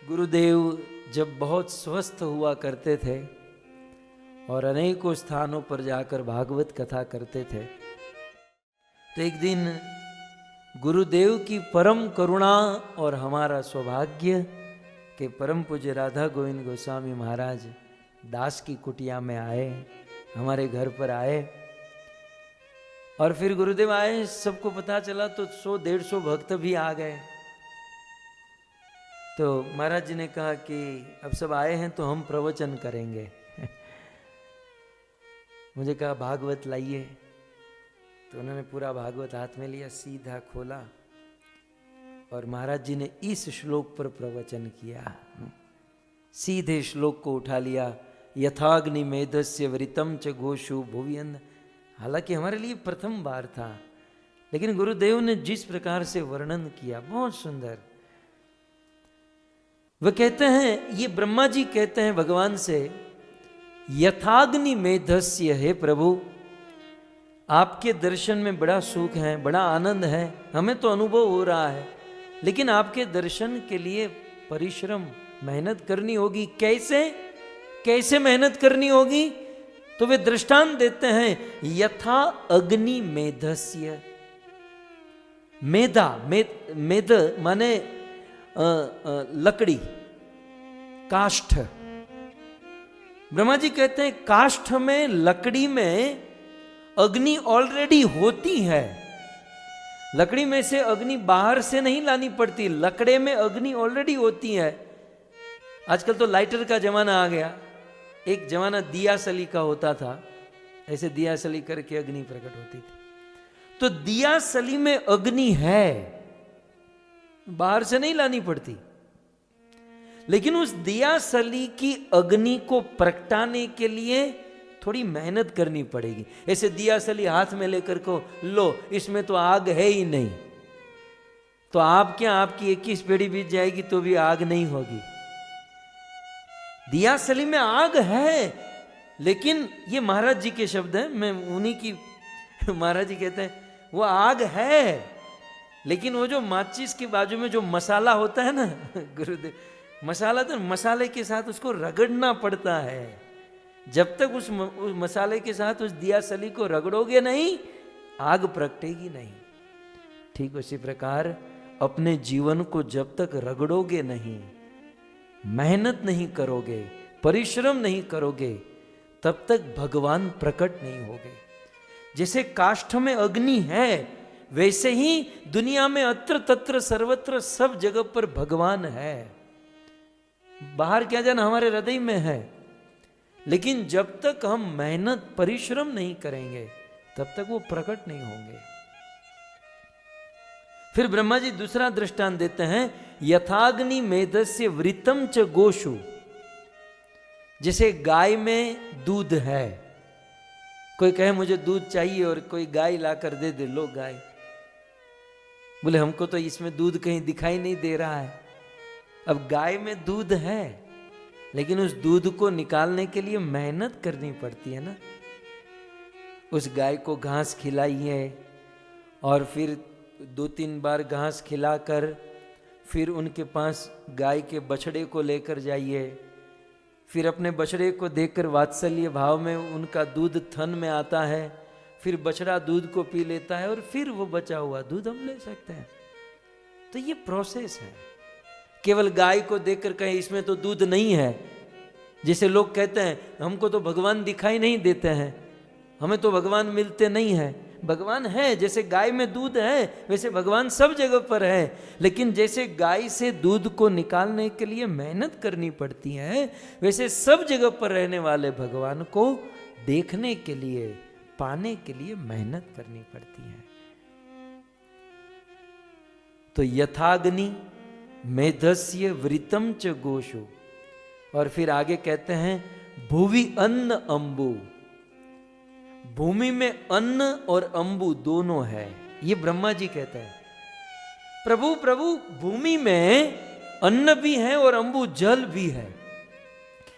S2: गुरुदेव जब बहुत स्वस्थ हुआ करते थे और अनेकों स्थानों पर जाकर भागवत कथा करते थे, तो एक दिन गुरुदेव की परम करुणा और हमारा सौभाग्य कि परम पूज्य राधा गोविंद गोस्वामी महाराज दास की कुटिया में आए, हमारे घर पर आए। और फिर गुरुदेव आए, सबको पता चला तो 100-150 भक्त भी आ गए। तो महाराज जी ने कहा कि अब सब आए हैं तो हम प्रवचन करेंगे। मुझे कहा भागवत लाइए, तो उन्होंने पूरा भागवत हाथ में लिया, सीधा खोला और महाराज जी ने इस श्लोक पर प्रवचन किया। सीधे श्लोक को उठा लिया, यथाग्नि मेधस्य वृतम च घोषु भुवियन। हालांकि हमारे लिए प्रथम बार था, लेकिन गुरुदेव ने जिस प्रकार से वर्णन किया बहुत सुंदर। वह कहते हैं, ये ब्रह्मा जी कहते हैं भगवान से, यथाग्नि मेधस्य, हे प्रभु आपके दर्शन में बड़ा सुख है, बड़ा आनंद है, हमें तो अनुभव हो रहा है, लेकिन आपके दर्शन के लिए परिश्रम मेहनत करनी होगी। कैसे कैसे मेहनत करनी होगी? तो वे दृष्टांत देते हैं, यथा अग्नि मेधस्य। मेधा, मेध माने लकड़ी, काष्ठ। ब्रह्मा जी कहते हैं काष्ठ में, लकड़ी में अग्नि ऑलरेडी होती है। लकड़ी में से अग्नि बाहर से नहीं लानी पड़ती, लकड़े में अग्नि ऑलरेडी होती है। आजकल तो लाइटर का जमाना आ गया, एक जमाना दिया सली का होता था, ऐसे दिया सली करके अग्नि प्रकट होती थी। तो दिया सली में अग्नि है, बाहर से नहीं लानी पड़ती, लेकिन उस दिया सली की अग्नि को प्रगटाने के लिए थोड़ी मेहनत करनी पड़ेगी। ऐसे दिया सली हाथ में लेकर को लो, इसमें तो आग है ही नहीं, तो आप क्या, आपकी 21 पीढ़ी बीत जाएगी तो भी आग नहीं होगी। दिया सली में आग है, लेकिन ये महाराज जी के शब्द हैं, मैं उन्हीं की, महाराज जी कहते हैं वो आग है, लेकिन वो जो माचिस के बाजू में जो मसाला होता है ना गुरुदेव, मसाला, तो मसाले के साथ उसको रगड़ना पड़ता है। जब तक उस मसाले के साथ उस दिया सली को रगड़ोगे नहीं, आग प्रगटेगी नहीं। ठीक उसी प्रकार अपने जीवन को जब तक रगड़ोगे नहीं, मेहनत नहीं करोगे, परिश्रम नहीं करोगे, तब तक भगवान प्रकट नहीं होगे। जैसे काष्ठ में अग्नि है, वैसे ही दुनिया में अत्र तत्र सर्वत्र सब जगह पर भगवान है। बाहर क्या जाना, हमारे हृदय में है, लेकिन जब तक हम मेहनत परिश्रम नहीं करेंगे तब तक वो प्रकट नहीं होंगे। फिर ब्रह्मा जी दूसरा दृष्टांत देते हैं, यथाग्नि मेधस्य वृतम च गोषु। जैसे गाय में दूध है, कोई कहे मुझे दूध चाहिए और कोई गाय लाकर दे दे, लो गाय, बोले हमको तो इसमें दूध कहीं दिखाई नहीं दे रहा है। अब गाय में दूध है, लेकिन उस दूध को निकालने के लिए मेहनत करनी पड़ती है ना। उस गाय को घास खिलाइए और फिर 2-3 बार घास खिलाकर फिर उनके पास गाय के बछड़े को लेकर जाइए, फिर अपने बछड़े को देखकर वात्सल्य भाव में उनका दूध थन में आता है, फिर बछड़ा दूध को पी लेता है और फिर वो बचा हुआ दूध हम ले सकते हैं। तो ये प्रोसेस है। केवल गाय को देखकर कहें इसमें तो दूध नहीं है, जैसे लोग कहते हैं हमको तो भगवान दिखाई नहीं देते हैं, हमें तो भगवान मिलते नहीं है। भगवान है, जैसे गाय में दूध है वैसे भगवान सब जगह पर है, लेकिन जैसे गाय से दूध को निकालने के लिए मेहनत करनी पड़ती है, वैसे सब जगह पर रहने वाले भगवान को देखने के लिए, पाने के लिए मेहनत करनी पड़ती है। तो यथाग्नि मेधस्य वृतम च गोषु। और फिर आगे कहते हैं भुवि अन्न अंबु। भूमि में अन्न और अंबु दोनों है, ये ब्रह्मा जी कहते हैं। प्रभु प्रभु भूमि में अन्न भी है और अंबु जल भी है।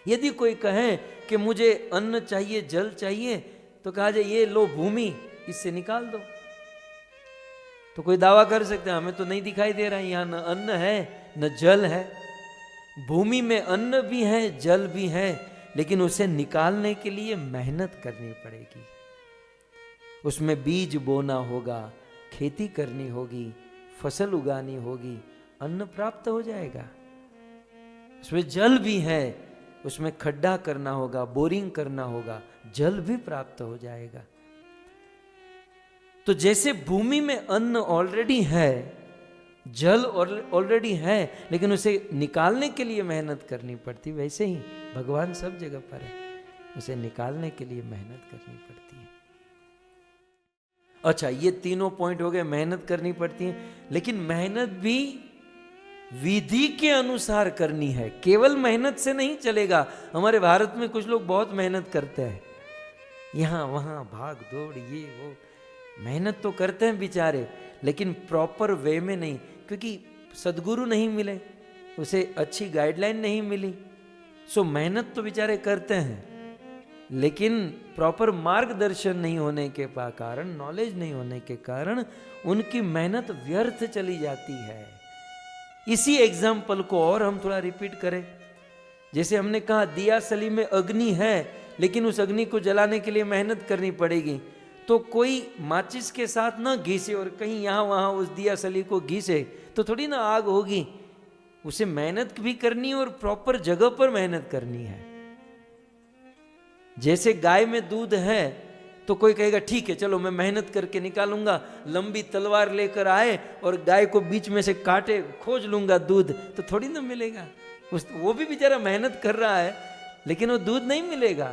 S2: यदि कोई कहे कि मुझे अन्न चाहिए, जल चाहिए, तो कहा जाए ये लो भूमि, इससे निकाल दो। तो कोई दावा कर सकते हैं हमें तो नहीं दिखाई दे रहा है, यहां न अन्न है न जल है। भूमि में अन्न भी है, जल भी है, लेकिन उसे निकालने के लिए मेहनत करनी पड़ेगी। उसमें बीज बोना होगा, खेती करनी होगी, फसल उगानी होगी, अन्न प्राप्त हो जाएगा। उसमें जल भी है, उसमें खड्डा करना होगा, बोरिंग करना होगा, जल भी प्राप्त हो जाएगा। तो जैसे भूमि में अन्न ऑलरेडी है, जल ऑलरेडी है, लेकिन उसे निकालने के लिए मेहनत करनी पड़ती, वैसे ही भगवान सब जगह पर है, उसे निकालने के लिए मेहनत करनी पड़ती है। अच्छा, ये तीनों पॉइंट हो गए, मेहनत करनी पड़ती है, लेकिन मेहनत भी विधि के अनुसार करनी है। केवल मेहनत से नहीं चलेगा। हमारे भारत में कुछ लोग बहुत मेहनत करते हैं, यहां वहां भाग दौड़, ये वो मेहनत तो करते हैं बेचारे, लेकिन प्रॉपर वे में नहीं, क्योंकि सदगुरु नहीं मिले, उसे अच्छी गाइडलाइन नहीं मिली। सो मेहनत तो बेचारे करते हैं, लेकिन प्रॉपर मार्गदर्शन नहीं होने के कारण, नॉलेज नहीं होने के कारण उनकी मेहनत व्यर्थ चली जाती है। इसी एग्जाम्पल को और हम थोड़ा रिपीट करें। जैसे हमने कहा दिया सली में अग्नि है, लेकिन उस अग्नि को जलाने के लिए मेहनत करनी पड़ेगी। तो कोई माचिस के साथ ना घिसे और कहीं यहां वहां उस दिया सली को घिसे तो थोड़ी ना आग होगी। उसे मेहनत भी करनी है और प्रॉपर जगह पर मेहनत करनी है। जैसे गाय में दूध है तो कोई कहेगा ठीक है चलो मैं मेहनत करके निकालूंगा, लंबी तलवार लेकर आए और गाय को बीच में से काटे खोज लूंगा दूध, तो थोड़ी ना मिलेगा। वो भी बेचारा मेहनत कर रहा है, लेकिन वो दूध नहीं मिलेगा।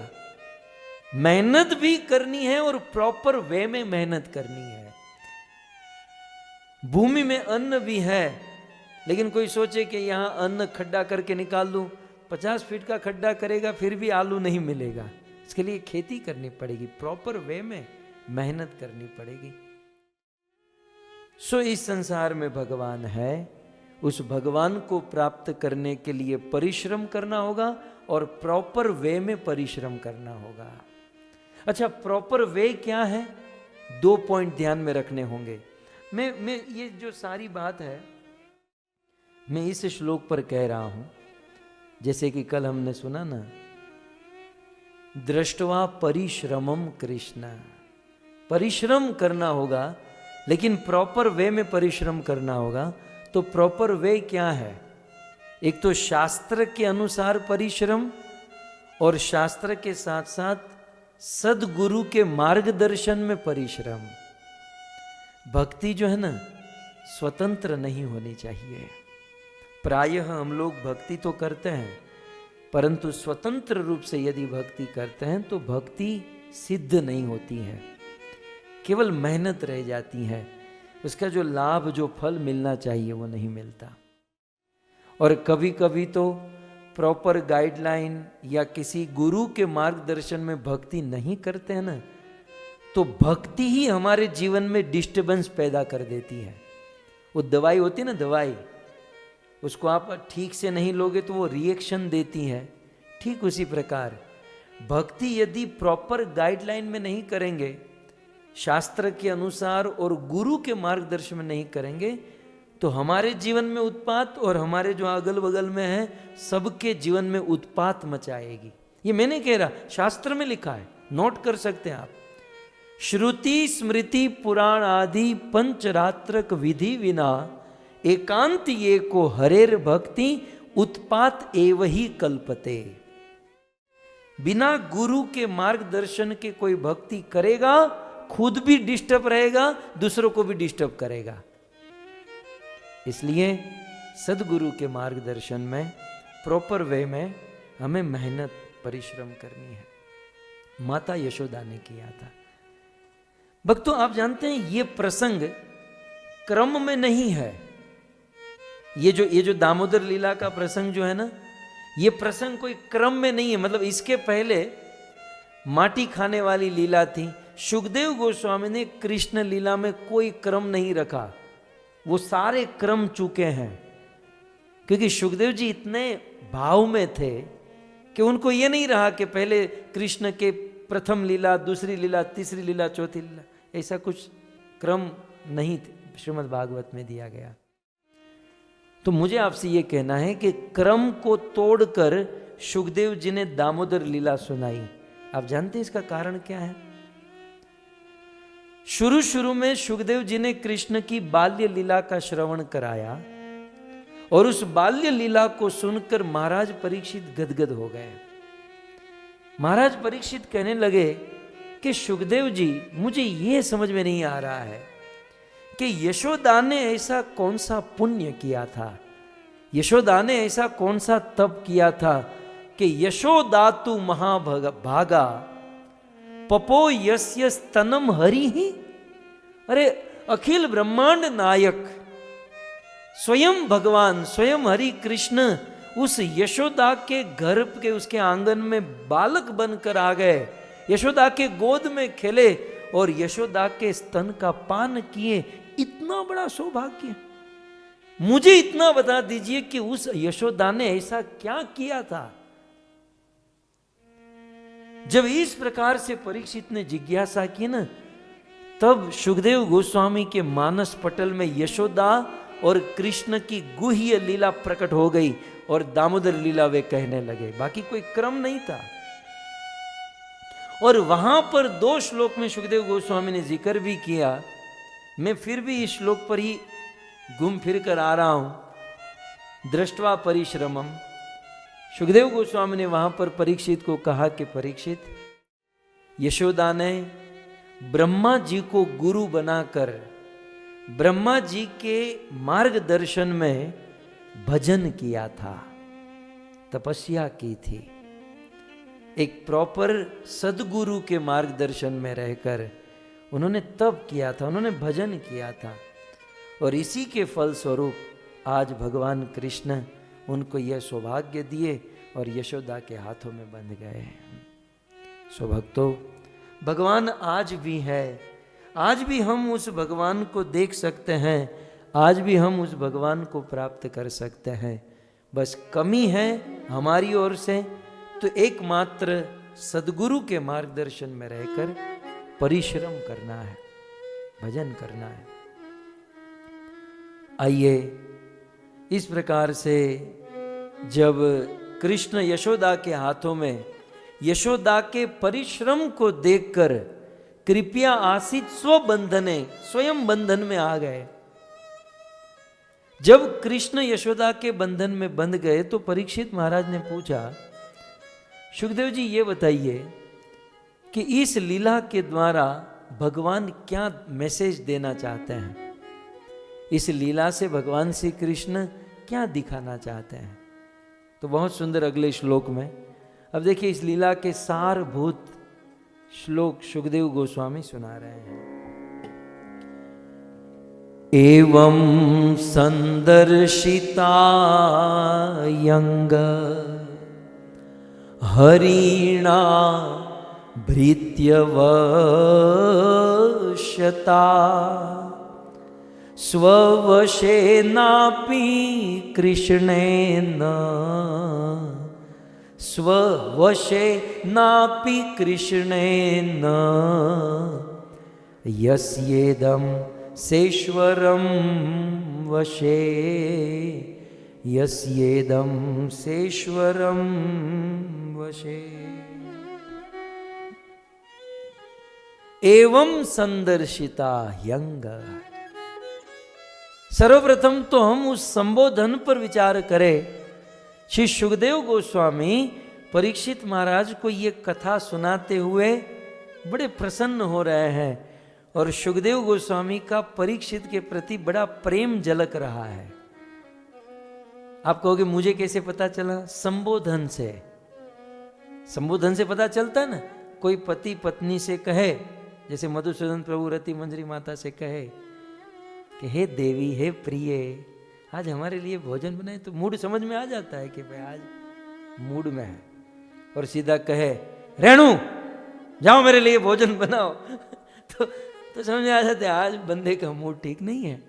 S2: मेहनत भी करनी है और प्रॉपर वे में मेहनत करनी है। भूमि में अन्न भी है, लेकिन कोई सोचे कि यहां अन्न खड्डा करके निकाल दूं, 50 फीट का खड्डा करेगा फिर भी आलू नहीं मिलेगा। इसके लिए खेती करनी पड़ेगी, प्रॉपर वे में मेहनत करनी पड़ेगी। सो इस संसार में भगवान है, उस भगवान को प्राप्त करने के लिए परिश्रम करना होगा और प्रॉपर वे में परिश्रम करना होगा। अच्छा, प्रॉपर वे क्या है? 2 पॉइंट ध्यान में रखने होंगे। मैं ये जो सारी बात है मैं इस श्लोक पर कह रहा हूं, जैसे कि कल हमने सुना ना, दृष्टवा परिश्रमम कृष्ण। परिश्रम करना होगा, लेकिन प्रॉपर वे में परिश्रम करना होगा। तो प्रॉपर वे क्या है? एक तो शास्त्र के अनुसार परिश्रम, और शास्त्र के साथ साथ सदगुरु के मार्गदर्शन में परिश्रम। भक्ति जो है ना, स्वतंत्र नहीं होनी चाहिए। प्रायः हम लोग भक्ति तो करते हैं, परंतु स्वतंत्र रूप से यदि भक्ति करते हैं तो भक्ति सिद्ध नहीं होती है, केवल मेहनत रह जाती है। उसका जो लाभ, जो फल मिलना चाहिए वो नहीं मिलता। और कभी कभी तो प्रॉपर गाइडलाइन या किसी गुरु के मार्गदर्शन में भक्ति नहीं करते हैं ना, तो भक्ति ही हमारे जीवन में डिस्टर्बेंस पैदा कर देती है। वो दवाई होती है ना, दवाई, उसको आप ठीक से नहीं लोगे तो वो रिएक्शन देती है। ठीक उसी प्रकार भक्ति यदि प्रॉपर गाइडलाइन में नहीं करेंगे, शास्त्र के अनुसार और गुरु के मार्गदर्शन में नहीं करेंगे, तो हमारे जीवन में उत्पात और हमारे जो अगल बगल में है सबके जीवन में उत्पात मचाएगी। ये मैं नहीं कह रहा, शास्त्र में लिखा है, नोट कर सकते हैं आप। श्रुति स्मृति पुराण आदि पंचरात्रक विधि विना एकांत ये को हरेर भक्ति उत्पात एव ही कल्पते। बिना गुरु के मार्गदर्शन के कोई भक्ति करेगा, खुद भी डिस्टर्ब रहेगा, दूसरों को भी डिस्टर्ब करेगा। इसलिए सदगुरु के मार्गदर्शन में, प्रॉपर वे में हमें मेहनत परिश्रम करनी है। माता यशोदा ने किया था। भक्तों, आप जानते हैं ये प्रसंग क्रम में नहीं है। ये जो दामोदर लीला का प्रसंग जो है ना, ये प्रसंग कोई क्रम में नहीं है। मतलब इसके पहले माटी खाने वाली लीला थी। सुखदेव गोस्वामी ने कृष्ण लीला में कोई क्रम नहीं रखा, वो सारे क्रम चुके हैं, क्योंकि सुखदेव जी इतने भाव में थे कि उनको ये नहीं रहा कि पहले कृष्ण के प्रथम लीला, दूसरी लीला, तीसरी लीला, चौथी लीला, ऐसा कुछ क्रम नहीं श्रीमद् भागवत में दिया गया। तो मुझे आपसे ये कहना है कि क्रम को तोड़कर सुखदेव जी ने दामोदर लीला सुनाई। आप जानते हैं इसका कारण क्या है? शुरू शुरू में सुखदेव जी ने कृष्ण की बाल्य लीला का श्रवण कराया और उस बाल्य लीला को सुनकर महाराज परीक्षित गदगद हो गए। महाराज परीक्षित कहने लगे कि सुखदेव जी, मुझे यह समझ में नहीं आ रहा है कि यशोदा ने ऐसा कौन सा पुण्य किया था, यशोदा ने ऐसा कौन सा तप किया था कि यशोदा तु महाभागा पपो यस्य स्तनम हरि ही। अरे अखिल ब्रह्मांड नायक स्वयं भगवान, स्वयं हरि कृष्ण उस यशोदा के गर्भ के, उसके आंगन में बालक बनकर आ गए, यशोदा के गोद में खेले और यशोदा के स्तन का पान किए। इतना बड़ा सौभाग्य! मुझे इतना बता दीजिए कि उस यशोदा ने ऐसा क्या किया था। जब इस प्रकार से परीक्षित ने जिज्ञासा की ना, तब सुखदेव गोस्वामी के मानस पटल में यशोदा और कृष्ण की गुह्य लीला प्रकट हो गई और दामोदर लीला वे कहने लगे। बाकी कोई क्रम नहीं था। और वहां पर 2 श्लोक में सुखदेव गोस्वामी ने जिक्र भी किया। मैं फिर भी इस श्लोक पर ही घूम फिर कर आ रहा हूं। दृष्टवा परिश्रमम, सुखदेव गोस्वामी ने वहां पर परीक्षित को कहा कि परीक्षित, यशोदा ने ब्रह्मा जी को गुरु बनाकर ब्रह्मा जी के मार्गदर्शन में भजन किया था, तपस्या की थी। एक प्रॉपर सदगुरु के मार्गदर्शन में रहकर उन्होंने तप किया था, उन्होंने भजन किया था। और इसी के फल स्वरूप आज भगवान कृष्ण उनको यह सौभाग्य दिए और यशोदा के हाथों में बंध गए। सो भक्तों, भगवान आज भी है, आज भी हम उस भगवान को देख सकते हैं, आज भी हम उस भगवान को प्राप्त कर सकते हैं। बस कमी है हमारी ओर से, तो एकमात्र सदगुरु के मार्गदर्शन में रहकर परिश्रम करना है, भजन करना है। आइए इस प्रकार से जब कृष्ण यशोदा के हाथों में यशोदा के परिश्रम को देखकर कृपया आसित स्वबंधने, स्वयं बंधन में आ गए। जब कृष्ण यशोदा के बंधन में बंध गए तो परीक्षित महाराज ने पूछा, सुखदेव जी ये बताइए कि इस लीला के द्वारा भगवान क्या मैसेज देना चाहते हैं, इस लीला से भगवान श्री कृष्ण क्या दिखाना चाहते हैं। तो बहुत सुंदर अगले श्लोक में, अब देखिए इस लीला के सारभूत श्लोक सुखदेव गोस्वामी सुना रहे हैं। एवं संदर्शिता यंग हरिणा भृत्यवश्यता स्ववशेनापि कृष्णेन स्ववशेनापि कृष्णेन यस्येदं सेश्वरं वशे यस्येदं सेश्वरं वशे। एवं संदर्शिता यंग। सर्वप्रथम तो हम उस संबोधन पर विचार करें। श्री सुखदेव गोस्वामी परीक्षित महाराज को ये कथा सुनाते हुए बड़े प्रसन्न हो रहे हैं और सुखदेव गोस्वामी का परीक्षित के प्रति बड़ा प्रेम झलक रहा है। आप कहोगे मुझे कैसे पता चला? संबोधन से, संबोधन से पता चलता है ना। कोई पति पत्नी से कहे, जैसे मधुसूदन प्रभु रति मंजरी माता से कहे कि हे देवी, हे प्रिय, आज हमारे लिए भोजन बनाए, तो मूड समझ में आ जाता है कि भाई आज मूड में है। और सीधा कहे रेणु जाओ मेरे लिए भोजन बनाओ तो समझ में आ जाता है आज बंदे का मूड ठीक नहीं है।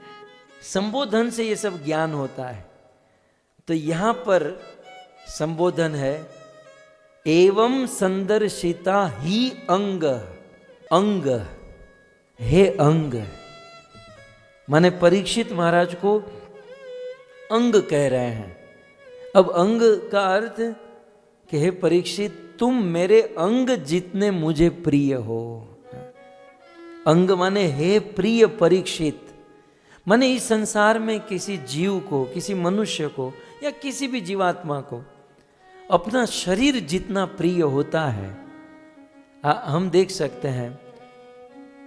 S2: संबोधन से ये सब ज्ञान होता है। तो यहां पर संबोधन है एवं संदर्शिता ही अंग। अंग, हे अंग, माने परीक्षित महाराज को अंग कह रहे हैं। अब अंग का अर्थ कि हे परीक्षित, तुम मेरे अंग जितने मुझे प्रिय हो। अंग माने हे प्रिय परीक्षित, माने इस संसार में किसी जीव को, किसी मनुष्य को या किसी भी जीवात्मा को अपना शरीर जितना प्रिय होता है, हम देख सकते हैं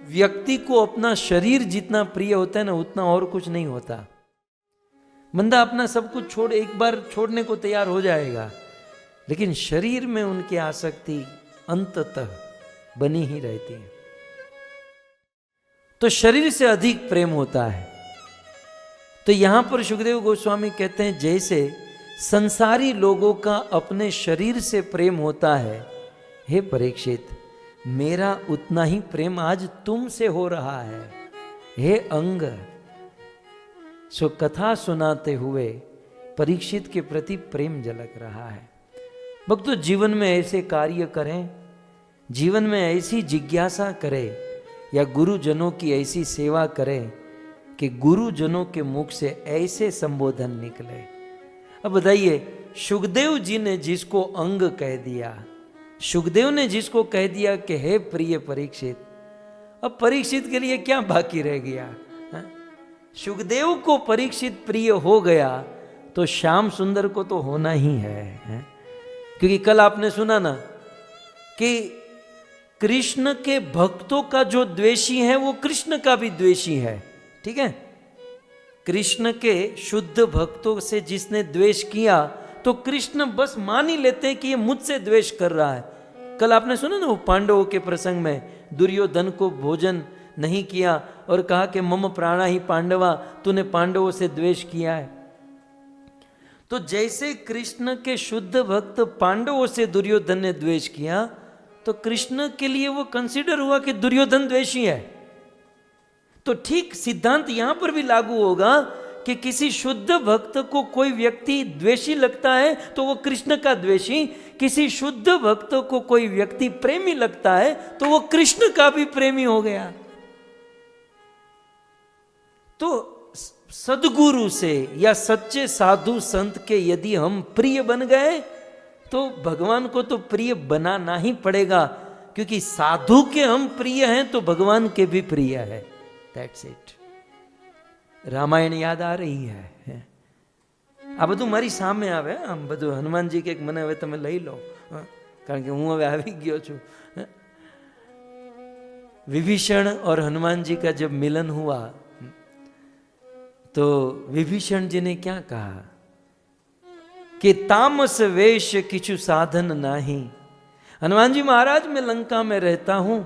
S2: व्यक्ति को अपना शरीर जितना प्रिय होता है ना, उतना और कुछ नहीं होता। बंदा अपना सब कुछ छोड़, एक बार छोड़ने को तैयार हो जाएगा, लेकिन शरीर में उनकी आसक्ति अंततः बनी ही रहती है। तो शरीर से अधिक प्रेम होता है। तो यहां पर सुखदेव गोस्वामी कहते हैं जैसे संसारी लोगों का अपने शरीर से प्रेम होता है, हे परीक्षित, मेरा उतना ही प्रेम आज तुमसे हो रहा है, हे अंग। सो कथा सुनाते हुए परीक्षित के प्रति प्रेम झलक रहा है। भक्तों, जीवन में ऐसे कार्य करें, जीवन में ऐसी जिज्ञासा करें या गुरुजनों की ऐसी सेवा करें कि गुरुजनों के मुख से ऐसे संबोधन निकले। अब बताइए, सुखदेव जी ने जिसको अंग कह दिया, सुखदेव ने जिसको कह दिया कि हे प्रिय परीक्षित, अब परीक्षित के लिए क्या बाकी रह गया? सुखदेव को परीक्षित प्रिय हो गया तो श्याम सुंदर को तो होना ही है। क्योंकि कल आपने सुना ना कि कृष्ण के भक्तों का जो द्वेषी है वो कृष्ण का भी द्वेषी है। ठीक है, कृष्ण के शुद्ध भक्तों से जिसने द्वेष किया तो कृष्ण बस मान ही लेते हैं कि ये मुझसे द्वेष कर रहा है। कल आपने सुना ना वो पांडवों के प्रसंग में, दुर्योधन को भोजन नहीं किया और कहा कि मम प्राणा ही पांडवा, तूने पांडवों से द्वेष किया है। तो जैसे कृष्ण के शुद्ध भक्त पांडवों से दुर्योधन ने द्वेष किया, तो कृष्ण के लिए वो कंसीडर हुआ कि दुर्योधन द्वेषी है। तो ठीक सिद्धांत यहां पर भी लागू होगा कि किसी शुद्ध भक्त को कोई व्यक्ति द्वेषी लगता है तो वो कृष्ण का द्वेषी, किसी शुद्ध भक्त को कोई व्यक्ति प्रेमी लगता है तो वो कृष्ण का भी प्रेमी हो गया। तो सदगुरु से या सच्चे साधु संत के यदि हम प्रिय बन गए तो भगवान को तो प्रिय बनाना ही पड़ेगा, क्योंकि साधु के हम प्रिय हैं तो भगवान के भी प्रिय है। That's it. रामायण याद आ रही है? આ બધું મારી સામે આવે, આમ બધું હનુમાનજી કે મને હવે તમે લઈ લો, કારણ કે હું હવે આવી ગયો છું। विभीषण और हनुमान जी का जब मिलन हुआ तो विभीषण जी ने क्या कहा कि तामस वेश किछु साधन नाही। हनुमान जी महाराज, मैं लंका में रहता हूं,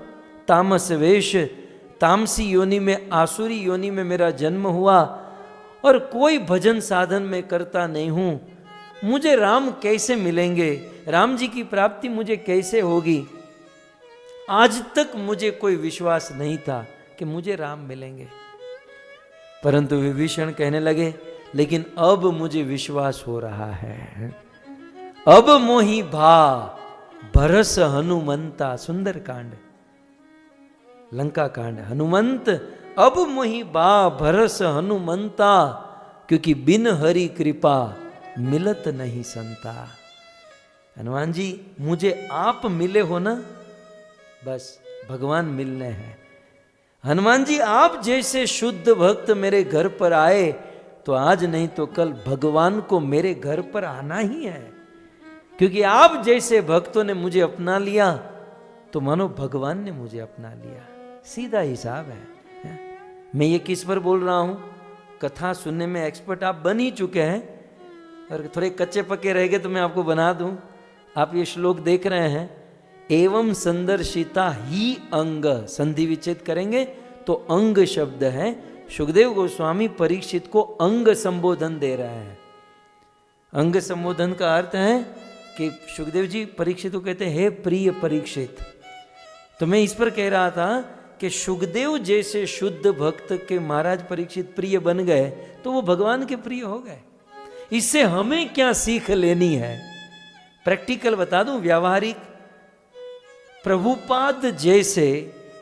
S2: तामस वेश, तामसी योनि में, आसुरी योनि में मेरा जन्म हुआ और कोई भजन साधन में करता नहीं हूं। मुझे राम कैसे मिलेंगे, राम जी की प्राप्ति मुझे कैसे होगी? आज तक मुझे कोई विश्वास नहीं था कि मुझे राम मिलेंगे। परंतु विभीषण कहने लगे, लेकिन अब मुझे विश्वास हो रहा है। अब मोहि भा भरस हनुमंता। सुंदर कांड, लंका कांड। हनुमंत, अब मोहि बा भरस हनुमंता, क्योंकि बिन हरि कृपा मिलत नहीं संता। हनुमान जी, मुझे आप मिले हो ना, बस भगवान मिलने हैं। हनुमान जी, आप जैसे शुद्ध भक्त मेरे घर पर आए तो आज नहीं तो कल भगवान को मेरे घर पर आना ही है, क्योंकि आप जैसे भक्तों ने मुझे अपना लिया तो मानो भगवान ने मुझे अपना लिया। सीधा हिसाब है। मैं ये किस पर बोल रहा हूं? कथा सुनने में एक्सपर्ट आप बन ही चुके हैं, और थोड़े कच्चे पक्के रह गए तो मैं आपको बना दूं। आप ये श्लोक देख रहे हैं, एवं संदर्शिता ही अंग, संधि विच्छेद करेंगे तो अंग शब्द है। सुखदेव गोस्वामी परीक्षित को अंग संबोधन दे रहे हैं। अंग संबोधन का अर्थ है कि सुखदेव जी परीक्षित को कहते हैं, हे प्रिय परीक्षित। तो मैं इस पर कह रहा था कि सुखदेव जैसे शुद्ध भक्त के महाराज परीक्षित प्रिय बन गए तो वो भगवान के प्रिय हो गए। इससे हमें क्या सीख लेनी है? प्रैक्टिकल बता दूं, व्यावहारिक। प्रभुपाद जैसे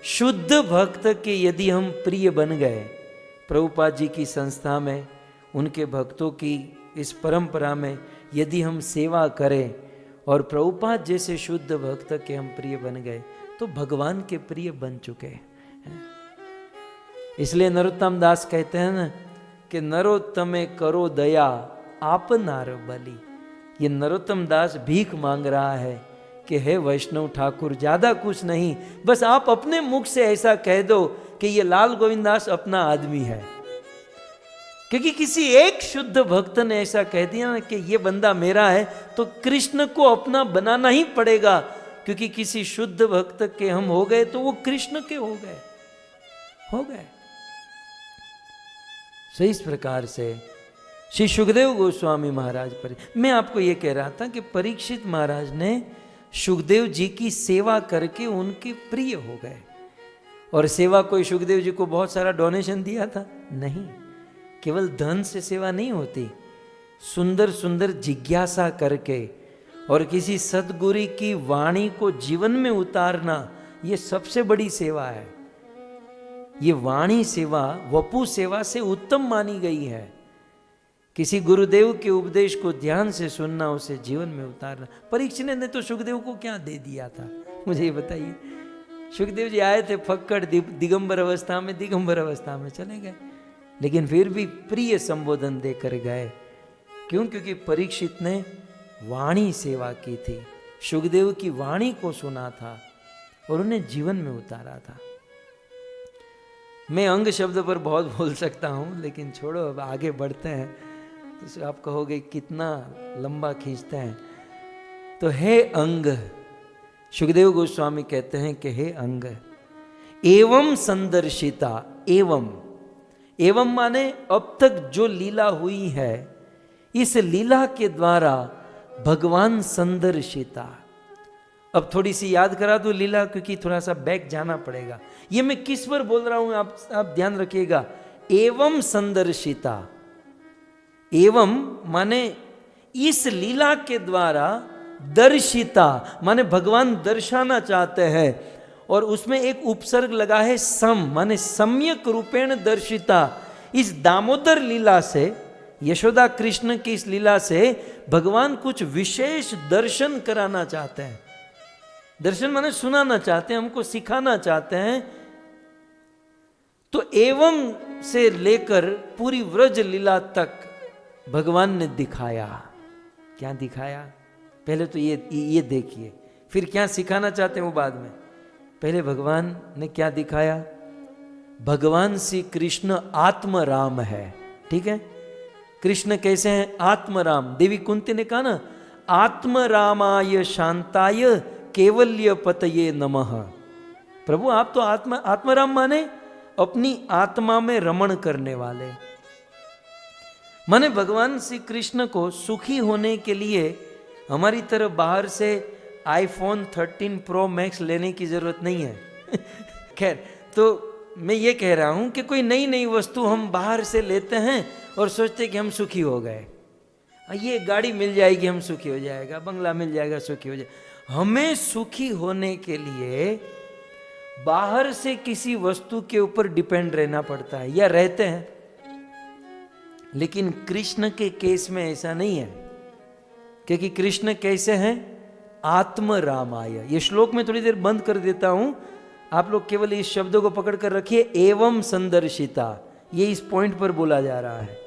S2: शुद्ध भक्त के यदि हम प्रिय बन गए, प्रभुपाद जी की संस्था में उनके भक्तों की इस परंपरा में यदि हम सेवा करें और प्रभुपाद जैसे शुद्ध भक्त के हम प्रिय बन गए तो भगवान के प्रिय बन चुके हैं। इसलिए नरोत्तम दास कहते हैं ना कि नरोत्तमे करो दया आप नार बलि। ये नरोत्तम दास भीख मांग रहा है कि हे वैष्णव ठाकुर, ज्यादा कुछ नहीं, बस आप अपने मुख से ऐसा कह दो कि ये लाल गोविंद दास अपना आदमी है। क्योंकि किसी एक शुद्ध भक्त ने ऐसा कह दिया ना कि ये बंदा मेरा है, तो कृष्ण को अपना बनाना ही पड़ेगा। क्योंकि किसी शुद्ध भक्त के हम हो गए तो वो कृष्ण के हो गए। सो इस प्रकार से श्री सुखदेव गोस्वामी महाराज पर मैं आपको ये कह रहा था कि परीक्षित महाराज ने सुखदेव जी की सेवा करके उनके प्रिय हो गए। और सेवा कोई सुखदेव जी को बहुत सारा डोनेशन दिया था? नहीं, केवल धन से सेवा नहीं होती। सुंदर सुंदर जिज्ञासा करके और किसी सद्गुरु की वाणी को जीवन में उतारना, ये सबसे बड़ी सेवा है। ये वाणी सेवा वपु सेवा से उत्तम मानी गई है। किसी गुरुदेव के उपदेश को ध्यान से सुनना, उसे जीवन में उतारना। परीक्षित ने तो सुखदेव को क्या दे दिया था, मुझे ये बताइए। सुखदेव जी आए थे फक्कड़ दिगंबर अवस्था में चले गए, लेकिन फिर भी प्रिय संबोधन देकर गए। क्यों? क्योंकि परीक्षित ने वाणी सेवा की थी, सुखदेव की वाणी को सुना था और उन्हें जीवन में उतारा था। मैं अंग शब्द पर बहुत बोल सकता हूं, लेकिन छोड़ो, अब आगे बढ़ते हैं तो आप कहोगे कितना लंबा खींचते हैं। तो हे अंग, सुखदेव गोस्वामी कहते हैं कि हे अंग, एवं संदर्शिता, एवं माने अब तक जो लीला हुई है, इस लीला के द्वारा भगवान संदर्शिता। अब थोड़ी सी याद करा दो लीला, क्योंकि थोड़ा सा बैक जाना पड़ेगा। ये मैं किस पर बोल रहा हूं आप ध्यान रखिएगा। एवं संदर्शिता, एवं माने इस लीला के द्वारा, दर्शिता माने भगवान दर्शाना चाहते हैं। और उसमें एक उपसर्ग लगा है सम, माने सम्यक रूपेण दर्शिता। इस दामोदर लीला से, यशोदा कृष्ण की इस लीला से भगवान कुछ विशेष दर्शन कराना चाहते हैं। दर्शन माने सुनाना चाहते हैं, हमको सिखाना चाहते हैं। तो एवं से लेकर पूरी व्रज लीला तक भगवान ने दिखाया। क्या दिखाया? पहले तो ये देखिए, फिर क्या सिखाना चाहते हैं वो बाद में। पहले भगवान ने क्या दिखाया? भगवान श्री कृष्ण आत्म राम है। ठीक है, कृष्ण कैसे हैं? आत्म राम। देवी कुंती ने कहा ना, आत्म रामाय शांताय केवल्य पतये नमः। प्रभु आप तो आत्मराम माने अपनी आत्मा में रमण करने वाले। माने भगवान श्री कृष्ण को सुखी होने के लिए हमारी तरफ बाहर से आईफोन 13 प्रो मैक्स लेने की जरूरत नहीं है। खैर, तो मैं ये कह रहा हूं कि कोई नई नई वस्तु हम बाहर से लेते हैं और सोचते कि हम सुखी हो गए, ये गाड़ी मिल जाएगी हम सुखी हो जाएगा, बंगला मिल जाएगा सुखी हो जाएगा। हमें सुखी होने के लिए बाहर से किसी वस्तु के ऊपर डिपेंड रहना पड़ता है, या रहते हैं। लेकिन कृष्ण के केस में ऐसा नहीं है, क्योंकि कृष्ण कैसे हैं? आत्म रामाय। ये श्लोक में थोड़ी देर बंद कर देता हूं, आप लोग केवल इस शब्दों को पकड़ कर रखिए। एवं संदर्शिता, ये इस पॉइंट पर बोला जा रहा है।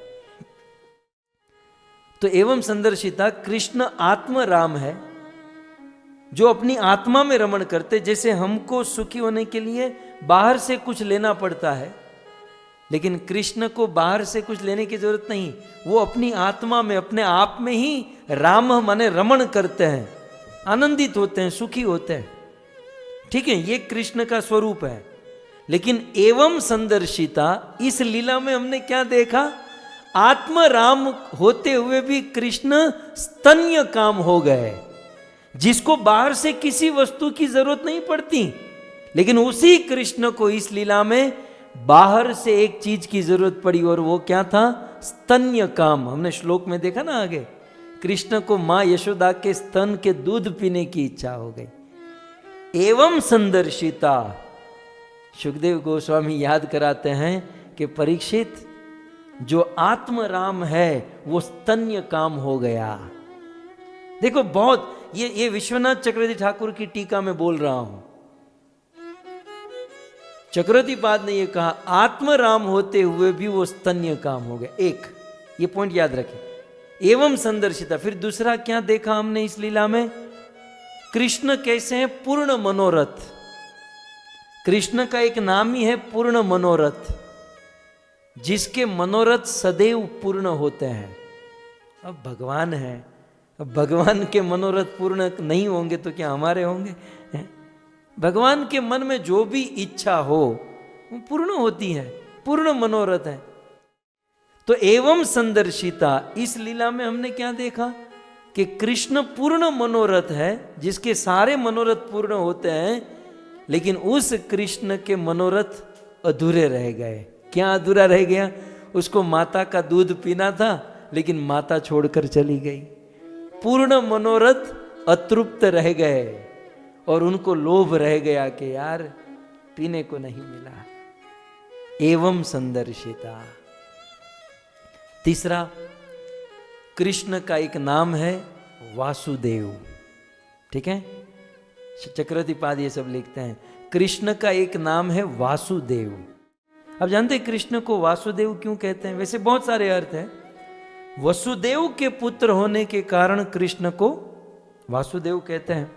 S2: तो एवं संदर्शिता, कृष्ण आत्म राम है जो अपनी आत्मा में रमण करते। जैसे हमको सुखी होने के लिए बाहर से कुछ लेना पड़ता है, लेकिन कृष्ण को बाहर से कुछ लेने की जरूरत नहीं। वो अपनी आत्मा में, अपने आप में ही राम माने रमण करते हैं, आनंदित होते हैं, सुखी होते हैं। ठीक है, ये कृष्ण का स्वरूप है। लेकिन एवं संदर्शिता, इस लीला में हमने क्या देखा? आत्म राम होते हुए भी कृष्ण स्तन्य काम हो गए, जिसको बाहर से किसी वस्तु की जरूरत नहीं पड़ती। लेकिन उसी कृष्ण को इस लीला में बाहर से एक चीज की जरूरत पड़ी, और वो क्या था? स्तन्य काम। हमने श्लोक में देखा ना आगे, कृष्ण को मां यशोदा के स्तन के दूध पीने की इच्छा हो गई। एवं संदर्शिता, सुखदेव गोस्वामी याद कराते हैं कि परीक्षित, जो आत्म राम है वो स्तन्य काम हो गया। देखो बहुत ये विश्वनाथ चक्रवर्ती ठाकुर की टीका में बोल रहा हूं। चक्रवर्ती पाद ने ये कहा आत्म राम होते हुए भी वो स्तन्य काम हो गया। एक ये पॉइंट याद रखें। एवं संदर्शिता। फिर दूसरा क्या देखा हमने इस लीला में? कृष्ण कैसे हैं? पूर्ण मनोरथ। कृष्ण का एक नाम ही है पूर्ण मनोरथ, जिसके मनोरथ सदैव पूर्ण होते हैं। अब भगवान है, अब भगवान के मनोरथ पूर्ण नहीं होंगे तो क्या हमारे होंगे? भगवान के मन में जो भी इच्छा हो वो पूर्ण होती है, पूर्ण मनोरथ है। तो एवं संदर्शिता, इस लीला में हमने क्या देखा कि कृष्ण पूर्ण मनोरथ है, जिसके सारे मनोरथ पूर्ण होते हैं, लेकिन उस कृष्ण के मनोरथ अधूरे रह गए। क्या अधूरा रह गया? उसको माता का दूध पीना था, लेकिन माता छोड़कर चली गई। पूर्ण मनोरथ अतृप्त रह गए और उनको लोभ रह गया कि यार पीने को नहीं मिला। एवं संदर्शिता। तीसरा, कृष्ण का एक नाम है वासुदेव। ठीक है, चक्रवर्ती पाद ये सब लिखते हैं। कृष्ण का एक नाम है वासुदेव। अब जानते हैं कृष्ण को वासुदेव क्यों कहते हैं? वैसे बहुत सारे अर्थ हैं। वसुदेव के पुत्र होने के कारण कृष्ण को वासुदेव कहते हैं,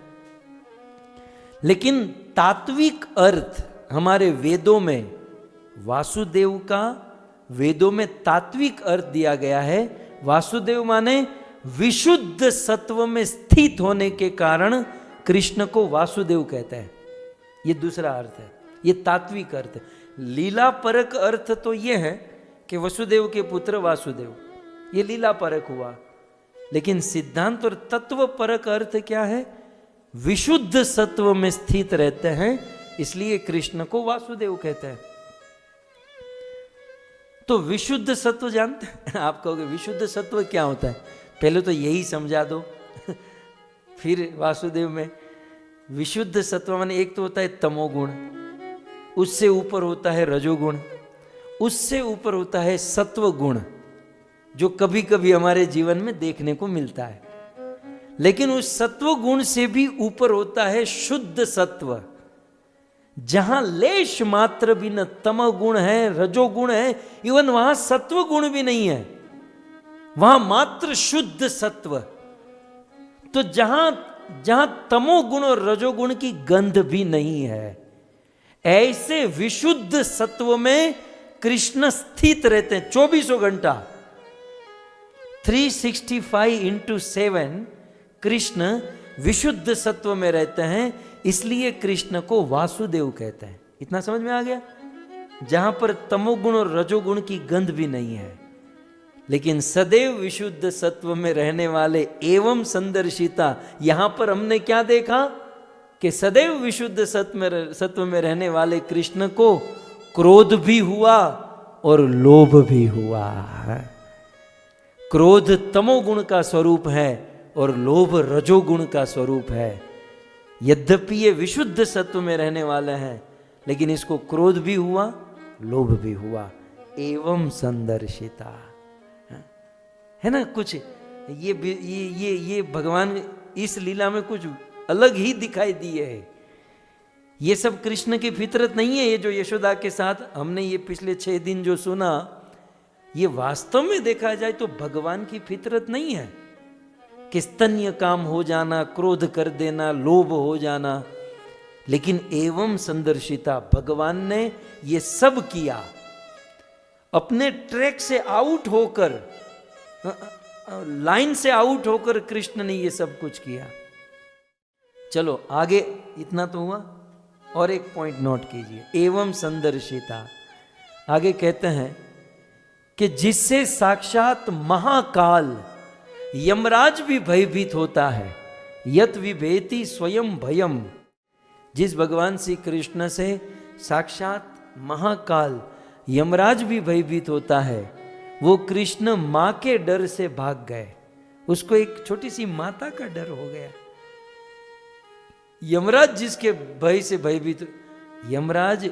S2: लेकिन तात्विक अर्थ हमारे वेदों में वासुदेव का वेदों में तात्विक अर्थ दिया गया है। वासुदेव माने विशुद्ध सत्व में स्थित होने के कारण कृष्ण को वासुदेव कहते हैं। ये दूसरा अर्थ है, ये तात्विक अर्थ। लीला परक अर्थ तो ये है कि वसुदेव के पुत्र वासुदेव, ये लीला परक हुआ। लेकिन सिद्धांत और तत्व परक अर्थ क्या है? विशुद्ध सत्व में स्थित रहते हैं, इसलिए कृष्ण को वासुदेव कहते हैं। तो विशुद्ध सत्व जानते हैं? आप कहोगे विशुद्ध सत्व क्या होता है? पहले तो यही समझा दो फिर वासुदेव में विशुद्ध सत्व माने एक तो होता है तमोगुण, उससे ऊपर होता है रजोगुण, उससे ऊपर होता है सत्व गुण, जो कभी कभी हमारे जीवन में देखने को मिलता है। लेकिन उस सत्व गुण से भी ऊपर होता है शुद्ध सत्व, जहां लेश मात्र भी न तमोगुण है, रजोगुण है, इवन वहां सत्व गुण भी नहीं है, वहां मात्र शुद्ध सत्व। तो जहां तमोगुण और रजोगुण की गंध भी नहीं है, ऐसे विशुद्ध सत्व में कृष्ण स्थित रहते हैं 24 घंटा। 365x7 कृष्ण विशुद्ध सत्व में रहते हैं, इसलिए कृष्ण को वासुदेव कहते हैं। इतना समझ में आ गया? जहां पर तमोगुण और रजोगुण की गंध भी नहीं है, लेकिन सदैव विशुद्ध सत्व में रहने वाले एवं संदर्शिता। यहां पर हमने क्या देखा कि सदैव विशुद्ध सत्व में रहने वाले कृष्ण को क्रोध भी हुआ और लोभ भी हुआ। क्रोध तमोगुण का स्वरूप है और लोभ रजोगुण का स्वरूप है। यद्यपि ये विशुद्ध सत्व में रहने वाले हैं, लेकिन इसको क्रोध भी हुआ, लोभ भी हुआ। एवं संदर्शिता है ना। कुछ ये भगवान इस लीला में कुछ अलग ही दिखाई दिए है। ये सब कृष्ण की फितरत नहीं है। ये जो यशोदा के साथ हमने ये पिछले 6 दिन जो सुना, ये वास्तव में देखा जाए तो भगवान की फितरत नहीं है कि स्तन्य काम हो जाना, क्रोध कर देना, लोभ हो जाना। लेकिन एवं संदर्शिता, भगवान ने ये सब किया अपने ट्रैक से आउट होकर, लाइन से आउट होकर कृष्ण ने ये सब कुछ किया। चलो आगे, इतना तो हुआ। और एक पॉइंट नोट कीजिए, एवं संदर्शिता। आगे कहते हैं कि जिससे साक्षात महाकाल यमराज भी भयभीत होता है। यत विभेति स्वयं भयम। जिस भगवान श्री कृष्ण से साक्षात महाकाल यमराज भी भयभीत होता है, वो कृष्ण मां के डर से भाग गए। उसको एक छोटी सी माता का डर हो गया। यमराज जिसके भय से भयभीत, यमराज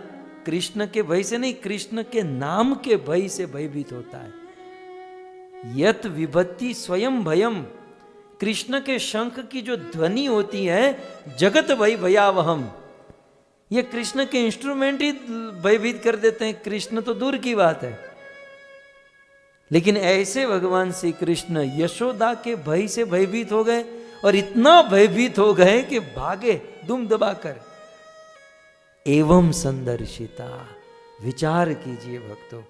S2: कृष्ण के भय से नहीं, कृष्ण के नाम के भय से भयभीत होता है। यत विभत्ति स्वयं भयम, कृष्ण के शंख की जो ध्वनि होती है, जगत भय भयावहम, ये कृष्ण के इंस्ट्रूमेंट ही भयभीत कर देते हैं, कृष्ण तो दूर की बात है। लेकिन ऐसे भगवान श्री कृष्ण यशोदा के भय से भयभीत हो गए, और इतना भयभीत हो गए कि भागे दुम दबाकर। एवं संदर्शिता, विचार कीजिए भक्तों।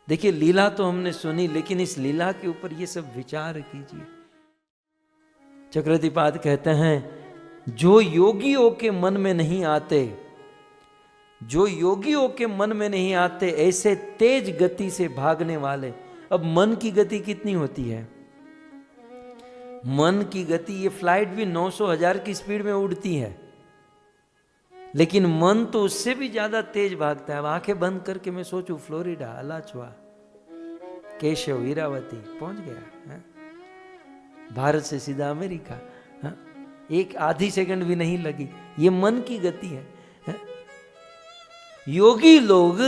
S2: देखिए लीला तो हमने सुनी, लेकिन इस लीला के ऊपर ये सब विचार कीजिए। चक्रवर्तीपाद कहते हैं, जो योगियों के मन में नहीं आते, जो योगियों के मन में नहीं आते, ऐसे तेज गति से भागने वाले। अब मन की गति कितनी होती है? मन की गति, ये फ्लाइट भी 900,000 की स्पीड में उड़ती है, लेकिन मन तो उससे भी ज्यादा तेज भागता है। अब आंखें बंद करके मैं सोचूं, फ्लोरिडा, अलाचुआ, केशव, ईरावती पहुंच गया है? भारत से सीधा अमेरिका, है? एक आधी सेकंड भी नहीं लगी। ये मन की गति है? योगी लोग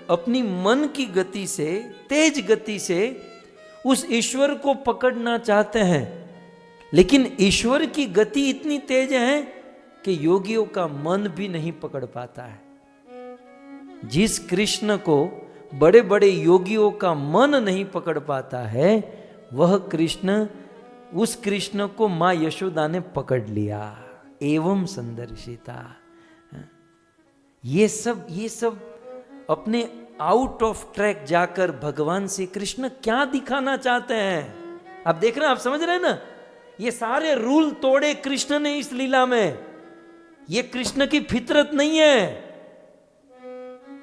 S2: अपनी मन की गति से, तेज गति से उस ईश्वर को पकड़ना चाहते हैं, लेकिन ईश्वर की गति इतनी तेज है कि योगियों का मन भी नहीं पकड़ पाता है। जिस कृष्ण को बड़े बड़े योगियों का मन नहीं पकड़ पाता है, वह कृष्ण, उस कृष्ण को मां यशोदा ने पकड़ लिया। एवं संदर्शिता। ये सब अपने आउट ऑफ ट्रैक जाकर भगवान श्री कृष्ण क्या दिखाना चाहते हैं? आप देख रहे हैं, आप समझ रहे हैं ना? ये सारे रूल तोड़े कृष्ण ने इस लीला में। ये कृष्ण की फितरत नहीं है।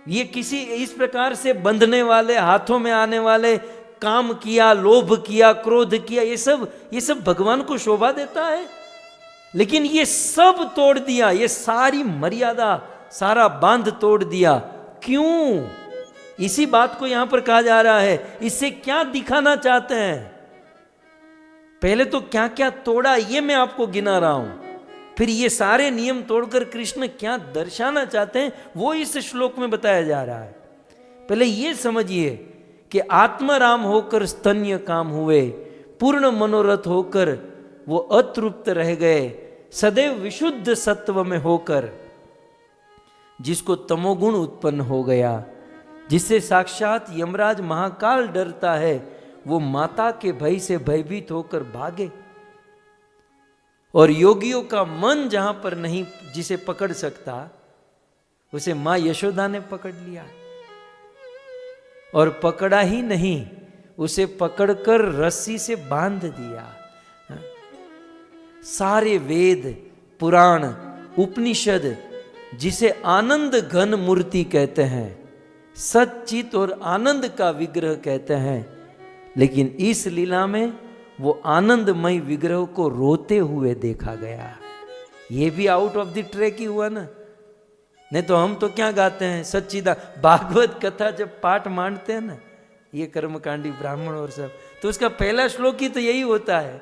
S2: ये किसी इस प्रकार से बंधने वाले, हाथों में आने वाले, काम किया, लोभ किया, क्रोध किया, ये सब भगवान को शोभा देता है। लेकिन ये सब तोड़ दिया, ये सारी मर्यादा, सारा बांध तोड़ दिया। क्यों? इसी बात को यहां पर कहा जा रहा है। इससे क्या दिखाना चाहते हैं? पहले तो क्या क्या तोड़ा ये मैं आपको गिना रहा हूं, फिर ये सारे नियम तोड़कर कृष्ण क्या दर्शाना चाहते हैं वो इस श्लोक में बताया जा रहा है। पहले ये समझिए कि आत्मराम होकर स्तन्य काम हुए, पूर्ण मनोरथ होकर वो अतृप्त रह गए, सदैव विशुद्ध सत्व में होकर जिसको तमोगुण उत्पन्न हो गया, जिससे साक्षात यमराज महाकाल डरता है, वो माता के भय से भयभीत होकर भागे। और योगियों का मन जहां पर नहीं, जिसे पकड़ सकता, उसे मां यशोदा ने पकड़ लिया। और पकड़ा ही नहीं, उसे पकड़कर रस्सी से बांध दिया। सारे वेद, पुराण, उपनिषद, जिसे आनंद घन मूर्ति कहते हैं, सच्चित और आनंद का विग्रह कहते हैं, लेकिन इस लीला में वो आनंदमय विग्रह को रोते हुए देखा गया। ये भी आउट ऑफ द ट्रैक ही हुआ ना। नहीं तो हम तो क्या गाते हैं, सच्चिदा भागवत कथा जब पाठ मांडते हैं ना, ये कर्मकांडी ब्राह्मण और सब, तो उसका पहला श्लोक ही तो यही होता है,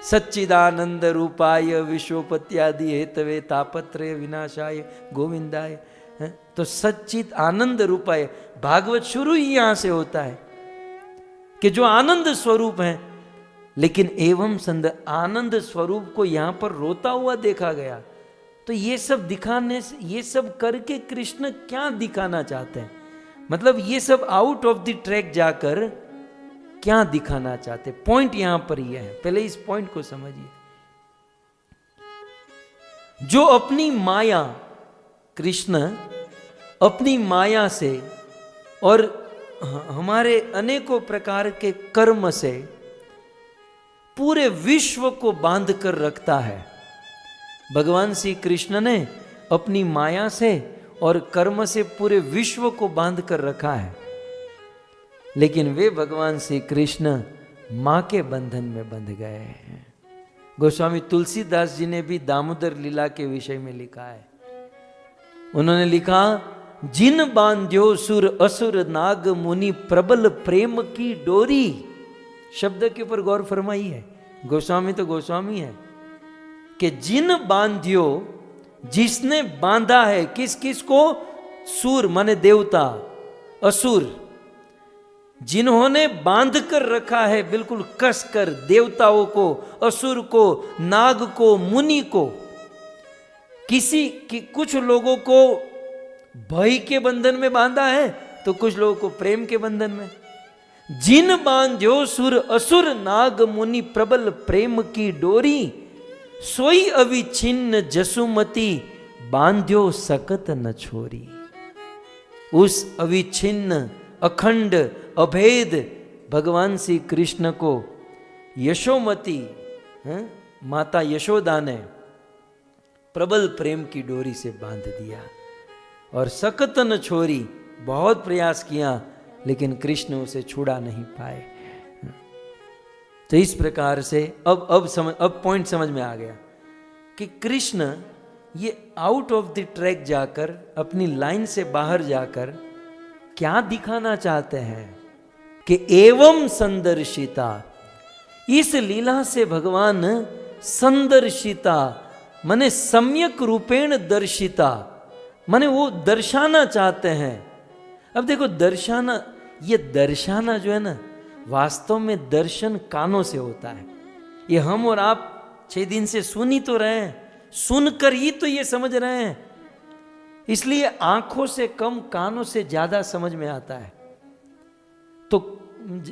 S2: सच्चिदानंद रूपाय विश्वोपत्यादि हेतवे तापत्रय विनाशाय गोविंदाय। तो सच्चित आनंद रूपाय, भागवत शुरू ही यहां से होता है कि जो आनंद स्वरूप है। लेकिन एवं संद आनंद स्वरूप को यहां पर रोता हुआ देखा गया। तो ये सब दिखाने से, ये सब करके कृष्ण क्या दिखाना चाहते हैं? मतलब ये सब आउट ऑफ द ट्रैक जाकर क्या दिखाना चाहते? पॉइंट यहां पर यह है, पहले इस पॉइंट को समझिए। जो अपनी माया, कृष्ण अपनी माया से और हमारे अनेकों प्रकार के कर्म से पूरे विश्व को बांध कर रखता है। भगवान श्री कृष्ण ने अपनी माया से और कर्म से पूरे विश्व को बांध कर रखा है, लेकिन वे भगवान श्री कृष्ण मां के बंधन में बंध गए हैं। गोस्वामी तुलसीदास जी ने भी दामोदर लीला के विषय में लिखा है। उन्होंने लिखा, जिन बांध्यो सुर असुर नाग मुनि प्रबल प्रेम की डोरी। शब्द के ऊपर गौर फरमाई है, गोस्वामी तो गोस्वामी है, कि जिन बांध्यो, जिसने बांधा है, किस किस को? सूर माने देवता, असुर, जिन्होंने बांध कर रखा है बिल्कुल कस कर, देवताओं को, असुर को, नाग को, मुनि को, कुछ लोगों को भय के बंधन में बांधा है तो कुछ लोगों को प्रेम के बंधन में। जिन बांध्यो सुर असुर नाग मुनि प्रबल प्रेम की डोरी, सोई अविच्छिन्न जसुमती बांध्यो सकत न छोरी। उस अविच्छिन्न अखंड अभेद भगवान श्री कृष्ण को यशोमती माता यशोदा ने प्रबल प्रेम की डोरी से बांध दिया और सकत न छोरी, बहुत प्रयास किया लेकिन कृष्ण उसे छुड़ा नहीं पाए। तो इस प्रकार से अब पॉइंट समझ में आ गया कि कृष्ण ये आउट ऑफ द ट्रैक जाकर, अपनी लाइन से बाहर जाकर क्या दिखाना चाहते हैं कि एवं संदर्शिता, इस लीला से भगवान संदर्शिता माने सम्यक रूपेण दर्शिता, माने वो दर्शाना चाहते हैं। अब देखो दर्शाना, ये दर्शाना जो है ना, वास्तव में दर्शन कानों से होता है। ये हम और आप 6 दिन से सुन ही तो रहे हैं, सुनकर ही तो ये समझ रहे हैं, इसलिए आंखों से कम कानों से ज्यादा समझ में आता है। तो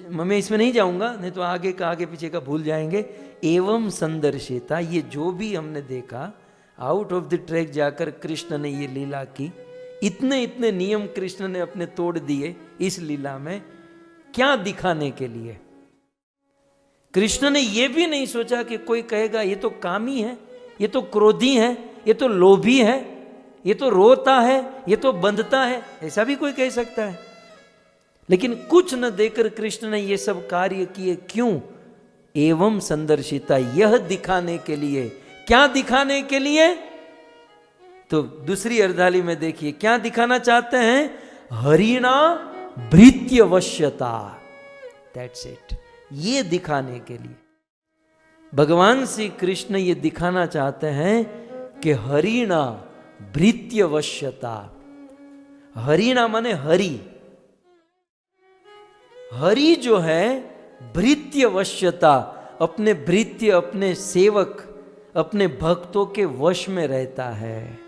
S2: मैं इसमें नहीं जाऊंगा, नहीं तो आगे का आगे पीछे का भूल जाएंगे। एवं संदर्शिता, ये जो भी हमने देखा, आउट ऑफ द ट्रैक जाकर कृष्ण ने ये लीला की, इतने इतने नियम कृष्ण ने अपने तोड़ दिए इस लीला में, क्या दिखाने के लिए। कृष्ण ने ये भी नहीं सोचा कि कोई कहेगा ये तो कामी है, ये तो क्रोधी है, ये तो लोभी है, ये तो रोता है, ये तो बंधता है, ऐसा भी कोई कह सकता है। लेकिन कुछ न देकर कृष्ण ने ये सब कार्य किए, क्यों? एवं संदर्शिता, यह दिखाने के लिए। क्या दिखाने के लिए? तो दूसरी अर्धाली में देखिए क्या दिखाना चाहते हैं, हरिणा भृत्यवश्यता, दैट्स इट। ये दिखाने के लिए भगवान श्री कृष्ण ये दिखाना चाहते हैं कि हरिणा भृत्यवश्यता, हरिणा माने हरि, हरि जो है भृत्यवश्यता, अपने भृत्य, अपने सेवक, अपने भक्तों के वश में रहता है।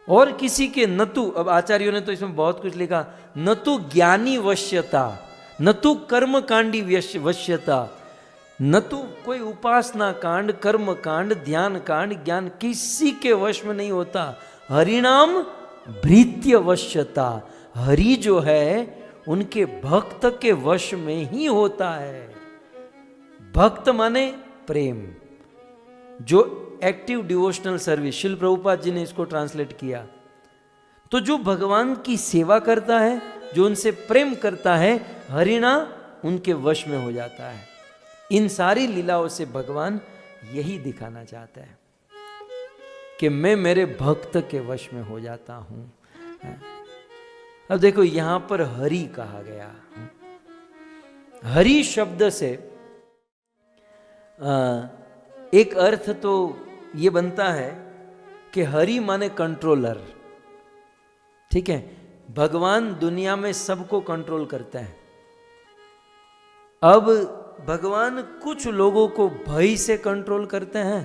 S2: और किसी के न तो, अब आचार्यों ने तो इसमें बहुत कुछ लिखा, न तो ज्ञानी वश्यता, न तो कर्मकांडी वश्यता, न तो कोई उपासना कांड, कर्म कांड, ध्यान कांड, ज्ञान किसी के वश में नहीं होता। हरिनाम भृत्यवश्यता, हरि जो है उनके भक्त के वश में ही होता है। भक्त माने प्रेम, जो एक्टिव डिवोशनल सर्विस, शिल प्रभुपाद जी ने इसको ट्रांसलेट किया। तो जो भगवान की सेवा करता है, जो उनसे प्रेम करता है, हरिणा उनके वश में हो जाता है। इन सारी लीलाओं से भगवान यही दिखाना चाहता है कि मैं मेरे भक्त के वश में हो जाता हूं। अब देखो यहां पर हरि कहा गया। हरि शब्द से एक अर्थ तो ये बनता है कि हरि माने कंट्रोलर, ठीक है। भगवान दुनिया में सबको कंट्रोल करता है। अब भगवान कुछ लोगों को भय से कंट्रोल करते हैं,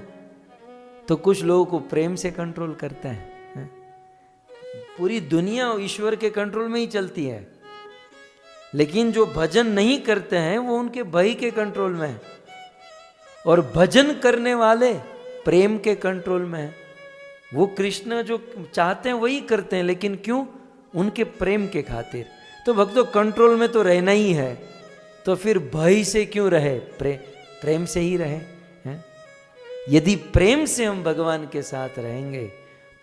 S2: तो कुछ लोगों को प्रेम से कंट्रोल करते हैं। पूरी दुनिया ईश्वर के कंट्रोल में ही चलती है, लेकिन जो भजन नहीं करते हैं वो उनके भय के कंट्रोल में है, और भजन करने वाले प्रेम के कंट्रोल में है। वो कृष्ण जो चाहते हैं वही करते हैं, लेकिन क्यों? उनके प्रेम के खातिर। तो भक्तों कंट्रोल में तो रहना ही है, तो फिर भय से क्यों रहे? प्रेम से ही रहे हैं। यदि प्रेम से हम भगवान के साथ रहेंगे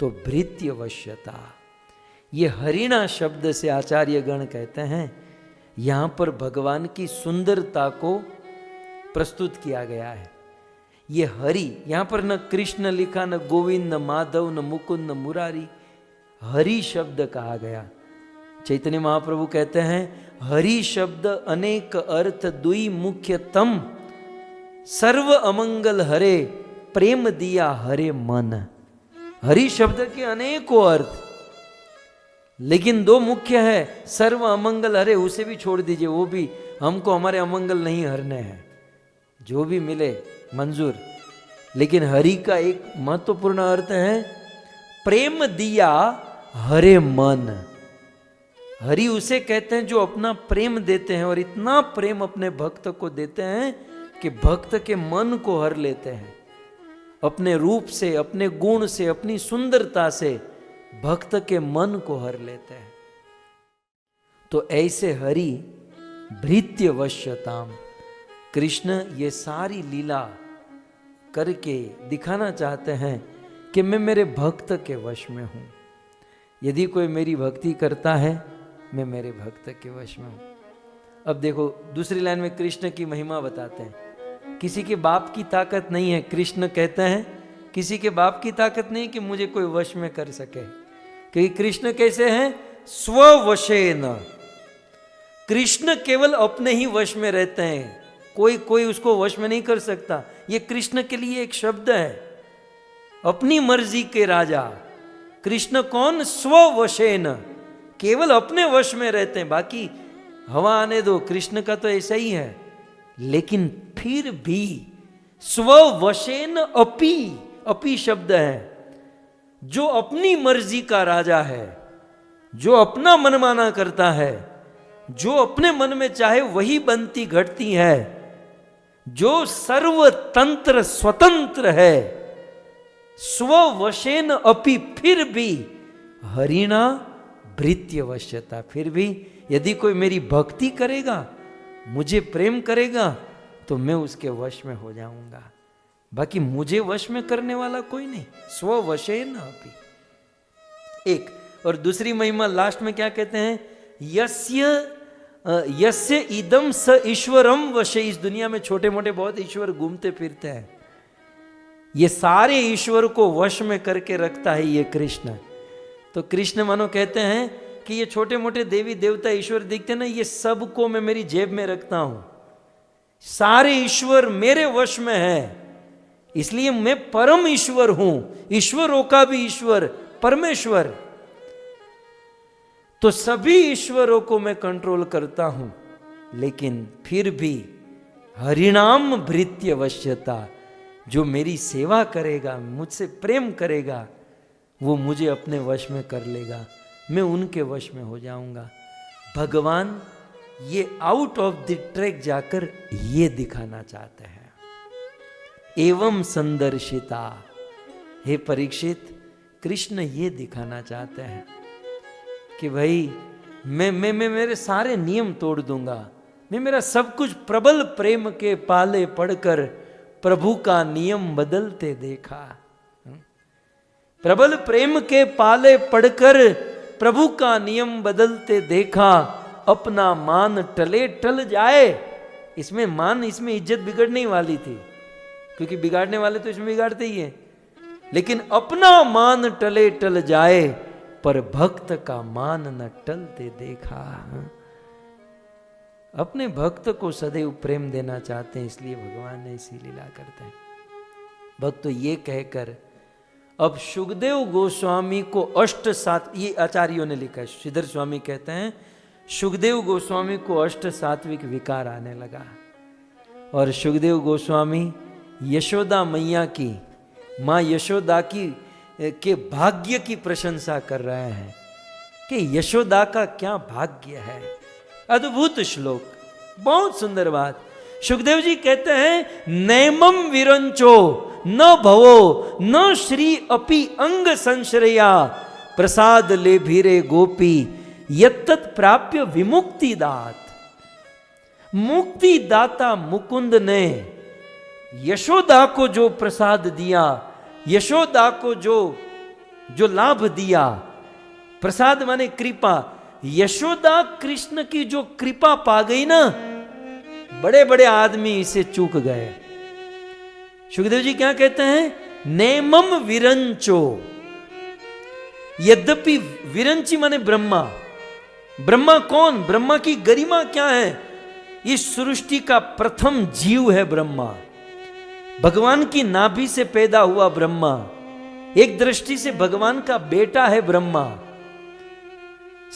S2: तो भृत्यवश्यता, ये हरिणा शब्द से आचार्य गण कहते हैं, यहां पर भगवान की सुंदरता को प्रस्तुत किया गया है। ये हरि, यहां पर न कृष्ण लिखा, न गोविंद, न माधव, न मुकुंद, न मुरारी, हरि शब्द कहा गया। चैतन्य महाप्रभु कहते हैं, हरि शब्द अनेक अर्थ दुई मुख्यतम, सर्व अमंगल हरे प्रेम दिया हरे मन। हरि शब्द के अनेकों अर्थ, लेकिन दो मुख्य है, सर्व अमंगल हरे, उसे भी छोड़ दीजिए, वो भी हमको हमारे अमंगल नहीं हरने हैं, जो भी मिले मंजूर। लेकिन हरि का एक महत्वपूर्ण अर्थ है, प्रेम दिया हरे मन। हरि उसे कहते हैं जो अपना प्रेम देते हैं, और इतना प्रेम अपने भक्त को देते हैं कि भक्त के मन को हर लेते हैं। अपने रूप से, अपने गुण से, अपनी सुंदरता से भक्त के मन को हर लेते हैं। तो ऐसे हरि भृत्य वश्यताम, कृष्ण ये सारी लीला करके दिखाना चाहते हैं कि मैं मेरे भक्त के वश में हूं। यदि कोई मेरी भक्ति करता है, मैं मेरे भक्त के वश में हूं। अब देखो दूसरी लाइन में कृष्ण की महिमा बताते हैं। किसी के बाप की ताकत नहीं है, कृष्ण कहते हैं किसी के बाप की ताकत नहीं कि मुझे कोई वश में कर सके, क्योंकि कृष्ण कैसे हैं, स्ववशेन। कृष्ण केवल अपने ही वश में रहते हैं, कोई उसको वश में नहीं कर सकता। ये कृष्ण के लिए एक शब्द है, अपनी मर्जी के राजा। कृष्ण कौन, स्ववशेन, केवल अपने वश में रहते हैं, बाकी हवा आने दो, कृष्ण का तो ऐसा ही है। लेकिन फिर भी स्ववशेन अपि, अपि शब्द है, जो अपनी मर्जी का राजा है, जो अपना मनमाना करता है, जो अपने मन में चाहे वही बनती घटती है, जो सर्वतंत्र स्वतंत्र है, स्ववशेन अपि, फिर भी हरिणा भृत्य वश्यता। फिर भी यदि कोई मेरी भक्ति करेगा, मुझे प्रेम करेगा, तो मैं उसके वश में हो जाऊंगा। बाकी मुझे वश में करने वाला कोई नहीं, स्ववशेन अपि। एक और दूसरी महिमा लास्ट में क्या कहते हैं, यस्य इदम स ईश्वरम वशे। इस दुनिया में छोटे मोटे बहुत ईश्वर घूमते फिरते हैं, ये सारे ईश्वर को वश में करके रखता है ये कृष्ण। तो कृष्ण मानो कहते हैं कि ये छोटे मोटे देवी देवता ईश्वर दिखते ना, ये सबको मैं मेरी जेब में रखता हूं, सारे ईश्वर मेरे वश में है, इसलिए मैं परम ईश्वर हूं, ईश्वरों का भी ईश्वर परमेश्वर। तो सभी ईश्वरों को मैं कंट्रोल करता हूं, लेकिन फिर भी हरिणाम भृत्य वश्यता, जो मेरी सेवा करेगा, मुझसे प्रेम करेगा, वो मुझे अपने वश में कर लेगा, मैं उनके वश में हो जाऊंगा। भगवान ये आउट ऑफ द ट्रैक जाकर ये दिखाना चाहते हैं। एवं संदर्शिता, हे परीक्षित, कृष्ण ये दिखाना चाहते हैं कि भाई मैं मेरे सारे नियम तोड़ दूंगा, मैं मेरा सब कुछ प्रबल प्रेम के पाले पढ़कर प्रभु का नियम बदलते देखा। प्रबल प्रेम के पाले पढ़कर प्रभु का नियम बदलते देखा, अपना मान टले टल जाए। इसमें मान, इसमें इज्जत बिगड़ने वाली थी, क्योंकि बिगाड़ने वाले तो इसमें बिगाड़ते ही हैं, लेकिन अपना मान टले टल जाए, पर भक्त का मान न टलते देखा। अपने भक्त को सदैव प्रेम देना चाहते हैं, इसलिए भगवान ने ऐसी लीला करते हैं। भक्त तो ये कहकर अब सुखदेव गोस्वामी को अष्ट सात, ये आचार्यों ने लिखा है, श्रीधर स्वामी कहते हैं सुखदेव गोस्वामी को अष्ट सात्विक विकार आने लगा, और सुखदेव गोस्वामी यशोदा मैया की, माँ यशोदा की के भाग्य की प्रशंसा कर रहे हैं कि यशोदा का क्या भाग्य है। अद्भुत श्लोक, बहुत सुंदर बात। सुखदेव जी कहते हैं नैमम विरंचो न भवो न श्री अपि अंग संश्रया, प्रसाद ले भीरे गोपी यत्तत् प्राप्य विमुक्ति दात। मुक्ति दाता मुकुंद ने यशोदा को जो प्रसाद दिया, यशोदा को जो लाभ दिया, प्रसाद माने कृपा, यशोदा कृष्ण की जो कृपा पा गई ना, बड़े बड़े आदमी इसे चूक गए। सुखदेव जी क्या कहते हैं, नेमम विरंचो, यद्यपि विरंची माने ब्रह्मा, ब्रह्मा कौन, ब्रह्मा की गरिमा क्या है, इस सृष्टि का प्रथम जीव है ब्रह्मा, भगवान की नाभि से पैदा हुआ ब्रह्मा, एक दृष्टि से भगवान का बेटा है ब्रह्मा।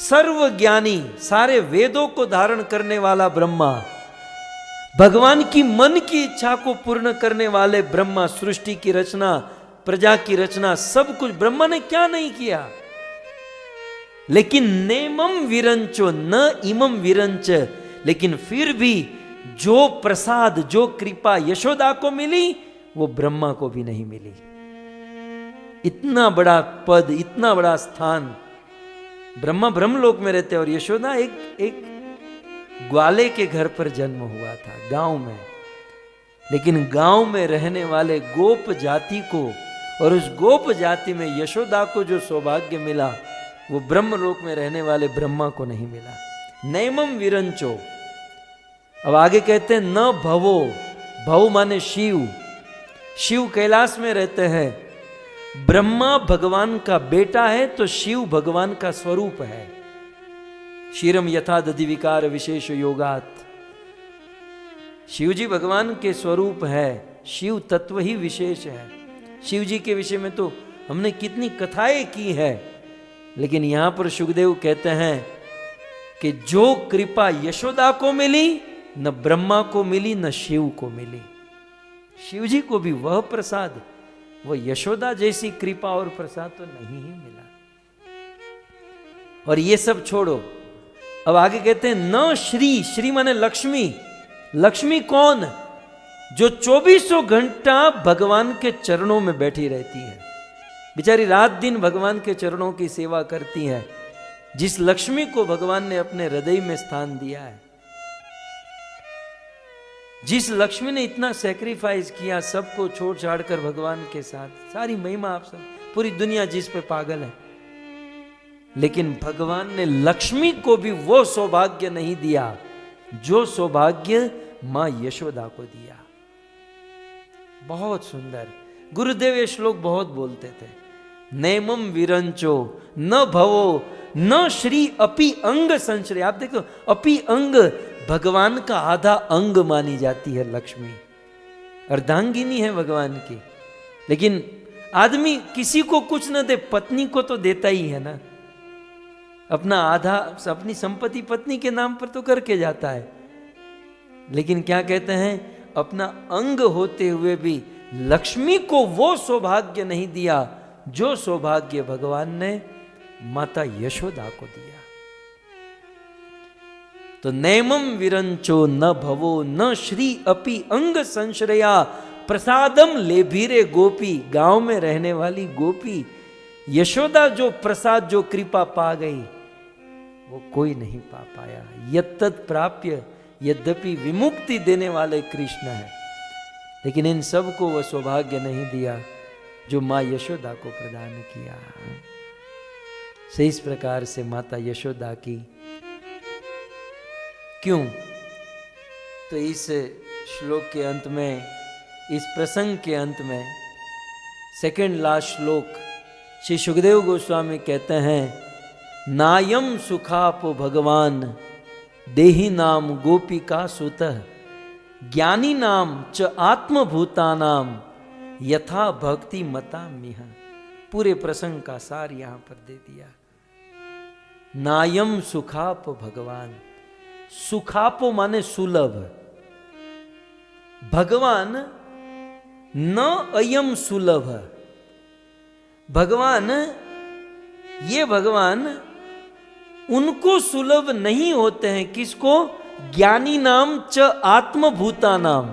S2: सर्वज्ञानी, सारे वेदों को धारण करने वाला ब्रह्मा, भगवान की मन की इच्छा को पूर्ण करने वाले ब्रह्मा, सृष्टि की रचना, प्रजा की रचना, सब कुछ ब्रह्मा ने क्या नहीं किया। लेकिन नेमम विरंचो न इमम विरंच, लेकिन फिर भी जो प्रसाद, जो कृपा यशोदा को मिली वो ब्रह्मा को भी नहीं मिली। इतना बड़ा पद, इतना बड़ा स्थान, ब्रह्मा ब्रह्मलोक में रहते और यशोदा एक ग्वाले के घर पर जन्म हुआ था, गांव में। लेकिन गांव में रहने वाले गोप जाति को और उस गोप जाति में यशोदा को जो सौभाग्य मिला वो ब्रह्मलोक में रहने वाले ब्रह्मा को नहीं मिला। नैमम विरंचो। अब आगे कहते हैं न भवो, भव माने शिव, शिव कैलाश में रहते हैं। ब्रह्मा भगवान का बेटा है तो शिव भगवान का स्वरूप है। क्षीरम यथा दधि विकार विशेष योगात, शिव जी भगवान के स्वरूप है, शिव तत्व ही विशेष है। शिव जी के विषय में तो हमने कितनी कथाएं की है, लेकिन यहां पर सुखदेव कहते हैं कि जो कृपा यशोदा को मिली न ब्रह्मा को मिली न शिव को मिली। शिव जी को भी वह प्रसाद, वह यशोदा जैसी कृपा और प्रसाद तो नहीं ही मिला। और ये सब छोड़ो, अब आगे कहते हैं न श्री, श्री माने लक्ष्मी। लक्ष्मी कौन? जो 24 घंटा भगवान के चरणों में बैठी रहती है, बेचारी रात दिन भगवान के चरणों की सेवा करती है। जिस लक्ष्मी को भगवान ने अपने हृदय में स्थान दिया है, जिस लक्ष्मी ने इतना सैक्रिफाइस किया, सबको छोड़ छाड़ कर भगवान के साथ, सारी महिमा आप सब, पूरी दुनिया जिस पे पागल है, लेकिन भगवान ने लक्ष्मी को भी वो सौभाग्य नहीं दिया जो सौभाग्य मां यशोदा को दिया। बहुत सुंदर। गुरुदेव ये श्लोक बहुत बोलते थे। नैमम विरंचो न भवो न श्री अपि अंग संश्रय। आप देखो, अपि अंग भगवान का आधा अंग मानी जाती है लक्ष्मी, अर्धांगिनी है भगवान की। लेकिन आदमी किसी को कुछ न दे, पत्नी को तो देता ही है ना। अपना आधा, अपनी संपत्ति पत्नी के नाम पर तो करके जाता है, लेकिन क्या कहते हैं, अपना अंग होते हुए भी लक्ष्मी को वो सौभाग्य नहीं दिया जो सौभाग्य भगवान ने माता यशोदा को दिया। तो नैमम विरंचो न भवो न श्री अपि अंग संश्रया प्रसादम लेभीरे गोपी। गांव में रहने वाली गोपी यशोदा जो प्रसाद, जो कृपा पा गई, वो कोई नहीं पा पाया। यत्तत् प्राप्य, यद्यपि विमुक्ति देने वाले कृष्ण है, लेकिन इन सब को वह सौभाग्य नहीं दिया जो मां यशोदा को प्रदान किया। से इस प्रकार से माता यशोदा की क्यों, तो इस श्लोक के अंत में, इस प्रसंग के अंत में सेकंड लास्ट श्लोक श्री सुखदेव गोस्वामी कहते हैं, नायम सुखापो भगवान देही नाम गोपिका सुतः ज्ञानी नाम च आत्मभूता नाम यथा भक्ति मता मिह। पूरे प्रसंग का सार यहां पर दे दिया। नायम सुखाप भगवान, सुखापो माने सुलभ, भगवान न अयम सुलभ। भगवान, ये भगवान उनको सुलभ नहीं होते हैं। किसको? ज्ञानी नाम च आत्मभूता नाम।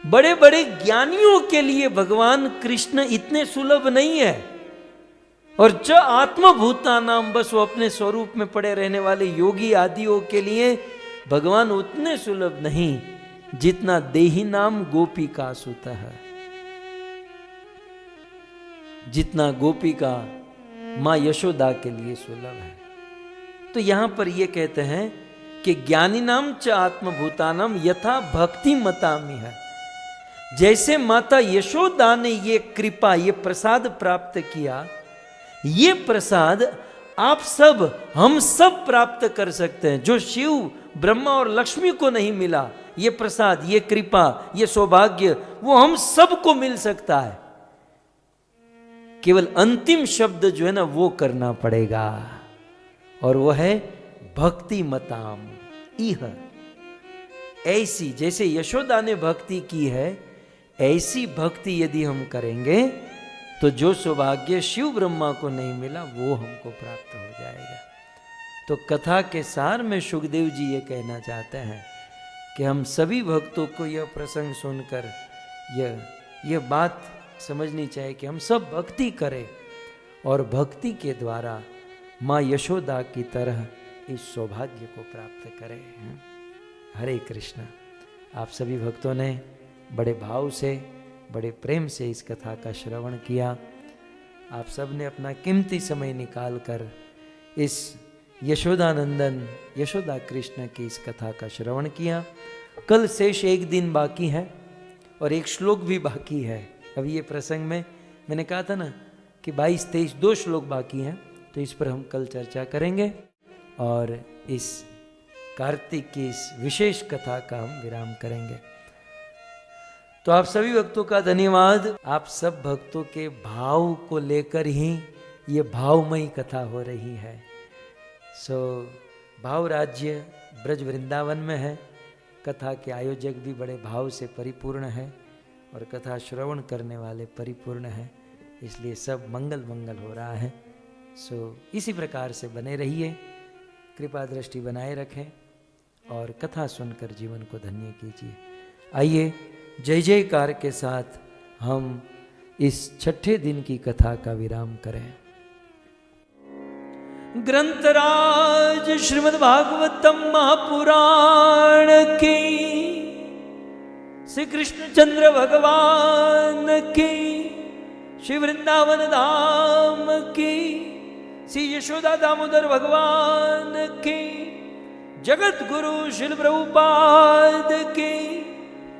S2: बड़े बड़े ज्ञानियों के लिए भगवान कृष्ण इतने सुलभ नहीं है। और च आत्मभूता नाम, बस वो अपने स्वरूप में पड़े रहने वाले योगी आदियों के लिए भगवान उतने सुलभ नहीं जितना देही नाम गोपिका सुत है, जितना गोपिका मां यशोदा के लिए सुलभ है। तो यहां पर यह कहते हैं कि ज्ञानी नाम च आत्मभूतानम यथा भक्ति मतामि है। जैसे माता यशोदा ने ये कृपा, ये प्रसाद प्राप्त किया, ये प्रसाद आप सब, हम सब प्राप्त कर सकते हैं। जो शिव, ब्रह्मा और लक्ष्मी को नहीं मिला, ये प्रसाद, ये कृपा, ये सौभाग्य, वो हम सबको मिल सकता है। केवल अंतिम शब्द जो है ना, वो करना पड़ेगा। और वो है भक्ति मताम इह। ऐसी जैसे यशोदा ने भक्ति की है, ऐसी भक्ति यदि हम करेंगे तो जो सौभाग्य शिव ब्रह्मा को नहीं मिला वो हमको प्राप्त हो जाएगा। तो कथा के सार में सुखदेव जी ये कहना चाहते हैं कि हम सभी भक्तों को यह प्रसंग सुनकर यह बात समझनी चाहिए कि हम सब भक्ति करें और भक्ति के द्वारा माँ यशोदा की तरह इस सौभाग्य को प्राप्त करें। हरे कृष्णा। आप सभी भक्तों ने बड़े भाव से, बड़े प्रेम से इस कथा का श्रवण किया। आप सब ने अपना कीमती समय निकालकर इस यशोदानंदन यशोदा कृष्ण की इस कथा का श्रवण किया। कल शेष एक दिन बाकी है और एक श्लोक भी बाकी है। अभी ये प्रसंग में मैंने कहा था ना कि 22-23 2 श्लोक बाकी हैं, तो इस पर हम कल चर्चा करेंगे और इस कार्तिक की इस विशेष कथा का हम विराम करेंगे। तो आप सभी भक्तों का धन्यवाद। आप सब भक्तों के भाव को लेकर ही ये भावमयी कथा हो रही है। भाव राज्य ब्रज वृंदावन में है। कथा के आयोजक भी बड़े भाव से परिपूर्ण है और कथा श्रवण करने वाले परिपूर्ण हैं, इसलिए सब मंगल मंगल हो रहा है। इसी प्रकार से बने रहिए, कृपा दृष्टि बनाए रखें और कथा सुनकर जीवन को धन्य कीजिए। आइए जय जयकार के साथ हम इस छठे दिन की कथा का विराम करें। ग्रंथराज श्रीमद् भागवतम महापुराण की, श्री कृष्णचंद्र भगवान की, श्री वृंदावन धाम की, श्री यशोदा दामोदर भगवान की, जगत गुरु श्रील प्रभुपाद की,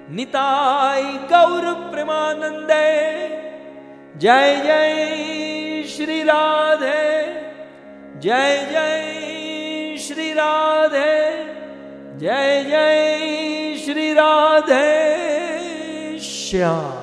S2: निताय गौर प्रेमानंदे। जय जय श्री राधे, जय जय श्री राधे, जय जय श्री राधे श्याम।